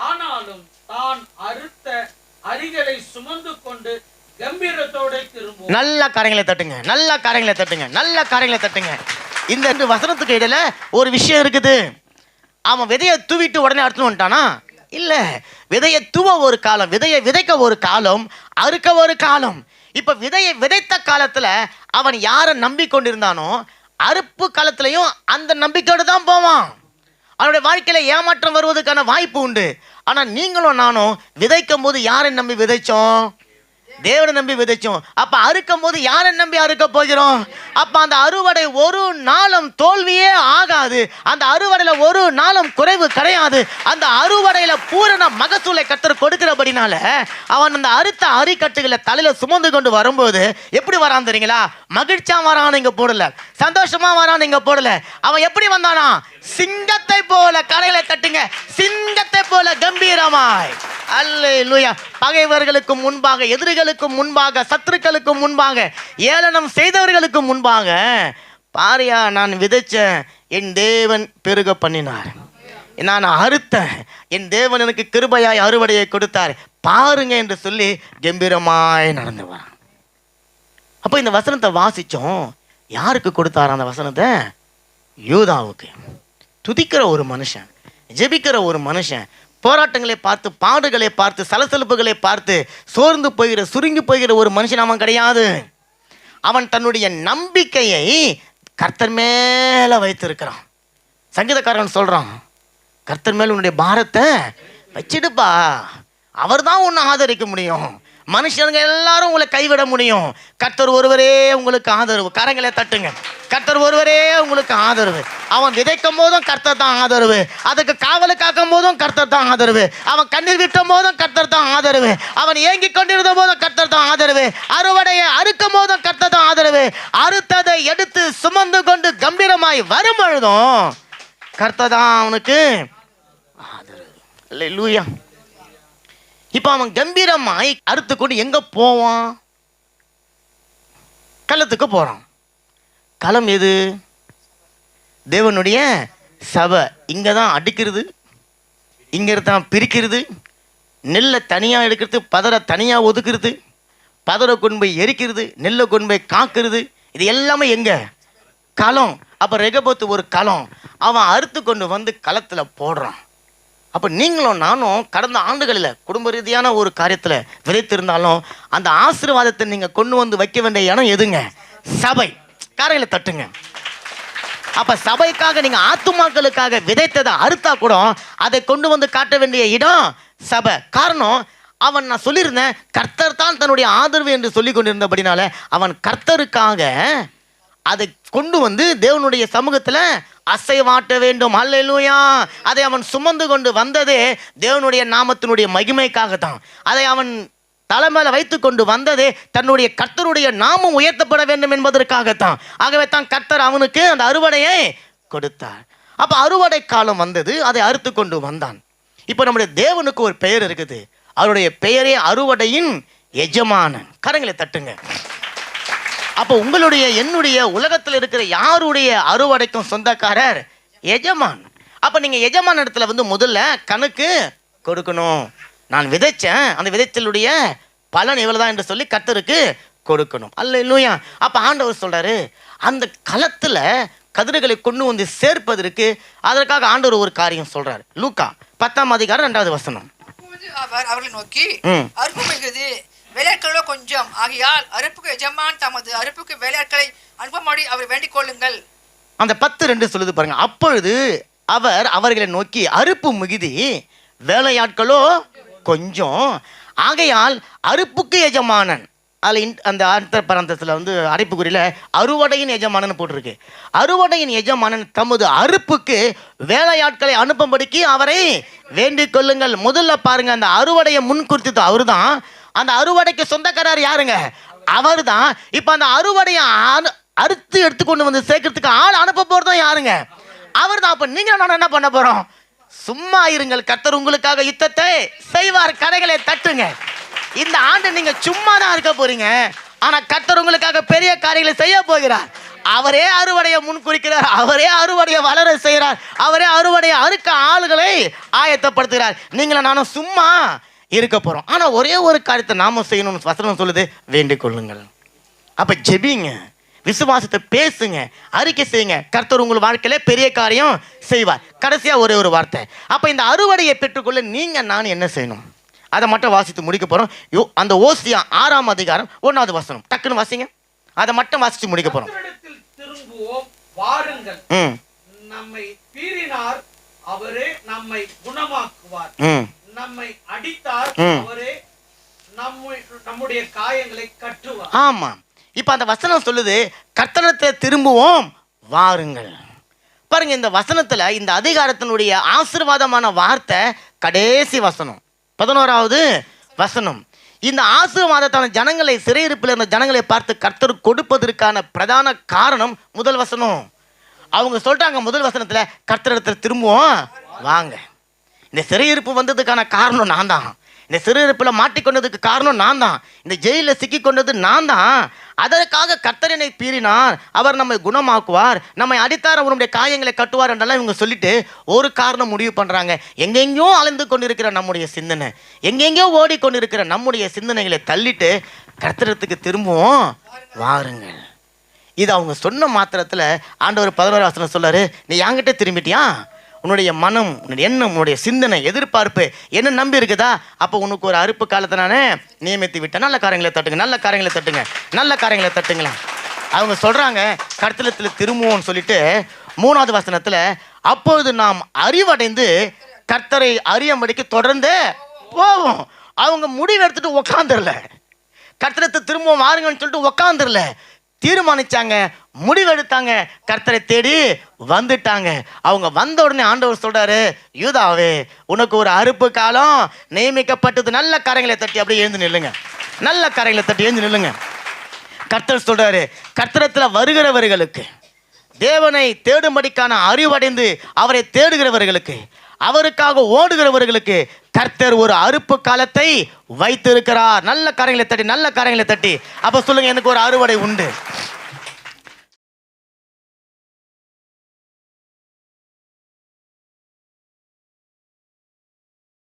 ஆனாலும் தான் அறுத்த அரிகளை சுமந்து கொண்டு கம்பீரத்தோட திரும்பும். நல்ல காரியங்களை தட்டுங்க, நல்ல காரியங்களை தட்டுங்க, நல்ல காரியங்களை தட்டுங்க. இந்த 2 வசனத்துக்கு இடையில ஒரு விஷயம் இருக்குது. அவன் விதையை தூவிட்டு உடனே அறுத்துன்னு வந்துட்டானா? இல்ல. விதையை தூவ ஒரு காலம், விதையை விதைக்க ஒரு காலம், அறுக்க ஒரு காலம். இப்ப விதையை விதைத்த காலத்துல அவன் யாரை நம்பிக்கொண்டிருந்தானோ அறுப்பு காலத்திலையும் அந்த நம்பிக்கையோடு தான் போவான். அவனுடைய வாழ்க்கையில ஏமாற்றம் வருவதற்கான வாய்ப்பு உண்டு. ஆனா நீங்களும் நானும் விதைக்கும் போது யாரை நம்பி விதைச்சோம்? தேவனை நம்பி விதைச்சோம். அப்ப அறுக்கும் போது யாரை நம்பி அறுக்க போகிறோம்? அப்ப அந்த அறுவடை ஒரு நாளும் தோல்வியே ஆகாது. அந்த அறுவடையில ஒரு நாளும் குறைவு கிடையாது. அந்த அறுவடையில பூரண மகசூலை கர்த்தர் கொடுக்கிறபடினால அவன் அந்த அறுத்த அரிக்கட்டுகளை தலையில சுமந்து கொண்டு வரும்போது எப்படி வரான் தெரியுங்களா? மகிழ்ச்சியா வரான், இங்க போடல. சந்தோஷமா வரான், இங்க போடல. அவன் எப்படி வந்தானா? சிங்கத்தை போல. கரைகளை தட்டுங்க. சிங்கத்தை போல கம்பீரமாய். அல்லேலூயா. பகைவர்களுக்கு முன்பாக, எதிரிகளுக்கு முன்பாக, சத்துருக்களுக்கு முன்பாக, ஏளனம் செய்தவர்களுக்கு முன்பாக, பாரியா, நான் விதைச்ச என் தேவன் பெருக பண்ணினார், நான் அறுத்தேன், என் தேவன் எனக்கு கிருபையாய் அறுவடையை கொடுத்தார், பாருங்க என்று சொல்லி கம்பீரமாய் நடந்துவார். அப்போ இந்த வசனத்தை வாசிச்சோம். யாருக்கு கொடுத்தார் அந்த வசனத்தை? யூதாவுக்கு. துதிக்கிற ஒரு மனுஷன், ஜெபிக்கிற ஒரு மனுஷன், போராட்டங்களை பார்த்து, பாடுகளை பார்த்து, சலசலப்புகளை பார்த்து சோர்ந்து போகிற, சுருங்கி போகிற ஒரு மனுஷன் அவன் கிடையாது. அவன் தன்னுடைய நம்பிக்கையை கர்த்தர் மேல வைத்திருக்கிறான். சங்கீதக்காரன் சொல்றான், கர்த்தர் மேல உன்னுடைய பாரத்தை வச்சிடுப்பா, அவர் தான் உன்னை ஆதரிக்க முடியும். மனுஷனுங்க எல்லாரும் உங்களை கைவிட முடியும், கர்த்தர் ஒருவரே உங்களுக்கு ஆதரவு. கரங்களை தட்டுங்க. கர்த்தர் ஒருவரே உங்களுக்கு ஆதரவு. அவன் விதைக்கும் போதும் கர்த்தர் தான் ஆதரவு, அதுக்கு காவலு காக்கும் போதும் கர்த்தர் தான் ஆதரவு, அவன் கண்ணீர் விட்டும் போதும் கர்த்தர் தான் ஆதரவு, அவன் ஏங்கி கொண்டிருந்த போதும் கர்த்தர் தான் ஆதரவு, அறுவடையை அறுக்கும் போதும் கர்த்தர் தான் ஆதரவு, அறுத்ததை எடுத்து சுமந்து கொண்டு கம்பீரமாய் வரும் பொழுதும் கர்த்தர் தான் அவனுக்கு ஆதரவு. அல்லேலூயா. இப்ப அவன் கம்பீரமாய் அறுத்து கொண்டு எங்க போவான்? களத்துக்கு போறான். களம் எது? தேவனுடைய சபை. இங்கே தான் அடிக்கிறது, இங்கே தான் பிரிக்கிறது, நெல்லை தனியாக எடுக்கிறது, பதரை தனியாக ஒதுக்குறது, பதரை கொண்டு போய் எரிக்கிறது, நெல்லை கொண்டு போய் காக்கிறது. இது எல்லாமே எங்கே? களம். அப்போ ரெகபோத்து ஒரு களம், அவன் அறுத்து கொண்டு வந்து களத்தில் போடுறான். அப்போ நீங்களும் நானும் கடந்த ஆண்டுகளில் குடும்ப ரீதியான ஒரு காரியத்தில் விதைத்திருந்தாலும் அந்த ஆசீர்வாதத்தை நீங்கள் கொண்டு வந்து வைக்க வேண்டிய இடம் எதுங்க? சபை. காரையில தட்டுங்க. அப்போ சபைக்காக நீங்கள் ஆத்துமாக்களுக்காக விதைத்ததை அறுத்தா கூட அதை கொண்டு வந்து காட்ட வேண்டிய இடம் சபை. காரணம், அவன் நான் சொல்லியிருந்தேன், கர்த்தர் தான் தன்னுடைய ஆதரவு என்று சொல்லி கொண்டிருந்தபடினால அவன் கர்த்தருக்காக அதை கொண்டு வந்து தேவனுடைய சமூகத்தில் அசைவாட்ட வேண்டும். அல்லேலூயா. அதை அவன் சுமந்து கொண்டு வந்ததே தேவனுடைய நாமத்தினுடைய மகிமைக்காக தான். அதை அவன் தலைமையில வைத்து கொண்டு வந்ததே தன்னுடைய கர்த்தருடைய நாமம் உயர்த்தப்பட வேண்டும் என்பதற்காகத்தான். ஆகவே தான் கர்த்தர் அவனுக்கு அந்த அறுவடையை கொடுத்தார். அப்போ அறுவடை காலம் வந்தது, அதை அறுத்து கொண்டு வந்தான். இப்போ நம்முடைய தேவனுக்கு ஒரு பெயர் இருக்குது. அவருடைய பெயரே அறுவடையின் எஜமானன். கரங்களை தட்டுங்க. அப்போ உங்களுடைய என்னுடைய உலகத்தில் இருக்கிற யாருடைய அறுவடைக்கும் சொந்தக்காரர்? எஜமான். அப்போ நீங்கள் எஜமான் இடத்துல வந்து முதல்ல கணக்கு கொடுக்கணும். நான் விதைச்சேன், அந்த விதைச்சலுடைய பலன் இவ்வளவுதான் என்று சொல்லி கர்த்தருக்கு கொடுக்கணும். அல்லேலூயா. அப்போ ஆண்டவர் சொல்றாரு, அந்த களத்தில் கதிர்களை கொண்டு வந்து சேர்ப்பதற்கு அதற்காக ஆண்டவர் ஒரு காரியம் சொல்றாரு. லூக்கா 10:2 அப்பொழுது அவர் அவர்களை நோக்கி, அறுப்பு மிகுது, வேலையாட்களோ கொஞ்சம், ஆகையால் அறுப்புக்கு எஜமான் தமது அறுப்புக்கு வேலையாட்களை அனுப்பும்படி அவர் வேண்டிக் கொள்ளுங்கள். அந்த 10:2 சொல்லுது பாருங்க. அப்பொழுது அவர் அவர்களை நோக்கி, அறுப்பு மிகுதி, வேலையாட்களோ கொஞ்சம், ஆகையால் அறுப்புக்கு எஜமானன். அதில் அந்த அடுத்த பரந்தத்தில் வந்து அடைப்புக்குறியில் அறுவடையின் எஜமானன் போட்டிருக்கு. அறுவடையின் எஜமானன் தமது அறுப்புக்கு வேலையாட்களை அனுப்பும்படிக்கு அவரை வேண்டிக் கொள்ளுங்கள். முதல்ல பாருங்க, அந்த அறுவடையை முன்குறித்து அவர் தான். அந்த அறுவடைக்கு சொந்தக்காரர் யாருங்க? அவர் தான். இப்போ அந்த அறுவடையை அறுத்து எடுத்துக்கொண்டு வந்து சேர்க்கறதுக்கு ஆள் அனுப்ப போறதும் யாருங்க? அவர் தான். அப்போ நீங்கள் நான் என்ன பண்ண போறோம்? சும்மா இருங்கள், கர்த்தர் உங்களுக்காக யுத்தத்தை செய்வார். கரைகளை தட்டுங்க. இந்த ஆண்டு நீங்க சும்மா தான் இருக்க போறீங்க, ஆனா கர்த்தர் உங்களுக்காக பெரிய காரியங்களை செய்ய போகிறார். அவரே அறுவடையை முன்குறிக்கிறார், அவரே அறுவடையை வளர செய்கிறார், அவரே அறுவடையை அறுக்க ஆளுகளை ஆயத்தப்படுத்துகிறார். நீங்களும் நானும் சும்மா இருக்க போறோம். ஆனா ஒரே ஒரு காரியத்தை நாம செய்யணும்னு வசனம் சொல்லுது, வேண்டிக் கொள்ளுங்கள். அப்ப ஜெபிங்க, விசுவாசத்தை பேசுங்க, அறிக்கை செய்யுங்க. கர்த்தர் உங்கள் வாழ்க்கையில பெரிய காரியம் செய்வார். கடைசியா ஒரே ஒரு வார்த்தை. அப்ப இந்த அறுவடையை பெற்றுக்கொள்ள நீங்க நான் என்ன செய்யணும்? அதை மட்டும் வாசித்து முடிக்க போறோம். அந்த ஓசியா 6:1 டக்குன்னு வாசிங்க. அதை மட்டும் வாசித்து முடிக்க போறோம். திரும்புவோம், வாருங்கள். நம்மை பீறினார், அவரே நம்மை குணமாக்குவார். நம்மை அடித்தார், அவரே நம்முடைய காயங்களை கட்டுவார். ஆமா. இப்ப அந்த வசனம் சொல்லுது, கர்த்தரத்தை திரும்புவோம், வாருங்கள். பாருங்க, இந்த வசனத்துல இந்த அதிகாரத்தினுடைய ஆசீர்வாதமான வார்த்தை கடைசி வசனம் 11. இந்த ஆசீர்வாதத்தான ஜனங்களை, சிறையிருப்பில் இருந்த ஜனங்களை பார்த்து கர்த்தர் கொடுப்பதற்கான பிரதான காரணம் முதல் வசனம். அவங்க சொல்றாங்க முதல் வசனத்துல, கர்த்தரிடத்தில் திரும்புவோம் வாங்க. இந்த சிறையிருப்பு வந்ததுக்கான காரணம் நான் தான். இந்த சிறையிருப்பில் மாட்டிக்கொண்டதுக்கு காரணம் நான் தான். இந்த ஜெயிலில் சிக்கி கொண்டது நான் தான். அதற்காக கர்த்தர் என்னை பீறினார், அவர் நம்மை குணமாக்குவார், நம்மை அடித்தார், அவருடைய காயங்களை கட்டுவார் என்றெல்லாம் இவங்க சொல்லிட்டு ஒரு காரணம் முடிவு பண்ணுறாங்க. எங்கெங்கேயோ அலைந்து கொண்டிருக்கிற நம்முடைய சிந்தனை, எங்கெங்கேயோ ஓடிக்கொண்டிருக்கிற நம்முடைய சிந்தனைகளை தள்ளிட்டு கர்த்தரத்துக்கு திரும்பவும் வாருங்கள். இது அவங்க சொன்ன மாத்திரத்தில் ஆண்டவர் 11 சொல்றாரு, நீ என்கிட்ட திரும்பிட்டியா? உன்னுடைய மனம், உன்னுடைய எண்ணம், உன்னுடைய சிந்தனை, எதிர்பார்ப்பு என்ன நம்பி இருக்குதா? அப்போ உனக்கு ஒரு அறுப்பு காலத்தை நானே நியமித்து விட்டேன். நல்ல காரியங்களை தட்டுங்க, நல்ல காரியங்களை தட்டுங்க, நல்ல காரியங்களை தட்டுங்களேன். அவங்க சொல்றாங்க கர்த்தரிடத்தில் திரும்புவோம்னு சொல்லிட்டு 3 அப்பொழுது நாம் அறிவடைந்து கர்த்தரை அறியும்படிக்கு தொடர்ந்து போவோம். அவங்க முடிவு எடுத்துட்டு உக்காந்துடல, கர்த்தரிடத்தில் திரும்பவும் வாருங்கன்னு சொல்லிட்டு உக்காந்துடல, தீர்மானிச்சாங்க, முடிவெடுத்தாங்க, கர்த்தரை தேடி வந்துட்டாங்க. அவங்க வந்த உடனே ஆண்டவர் சொல்றாரு, யூதாவே உனக்கு ஒரு அறுப்பு காலம் நியமிக்கப்பட்டது. நல்ல காரியங்களை தட்டி அப்படியே எழுந்து நில்லுங்க, நல்ல காரியங்களை தட்டி எழுந்து நில்லுங்க. கர்த்தர் சொல்றாரு, கர்த்தரத்தில் வருகிறவர்களுக்கு, தேவனை தேடும்படிக்கான அறிவடைந்து அவரை தேடுகிறவர்களுக்கு, அவருக்காக ஓடுகிறவர்களுக்கு கர்த்தர் ஒரு அறுப்பு காலத்தை வைத்திருக்கிறார். நல்ல காரியங்களை தட்டி, நல்ல காரியங்களை தட்டி அப்ப சொல்லுங்க, எனக்கு ஒரு அறுவடை உண்டு.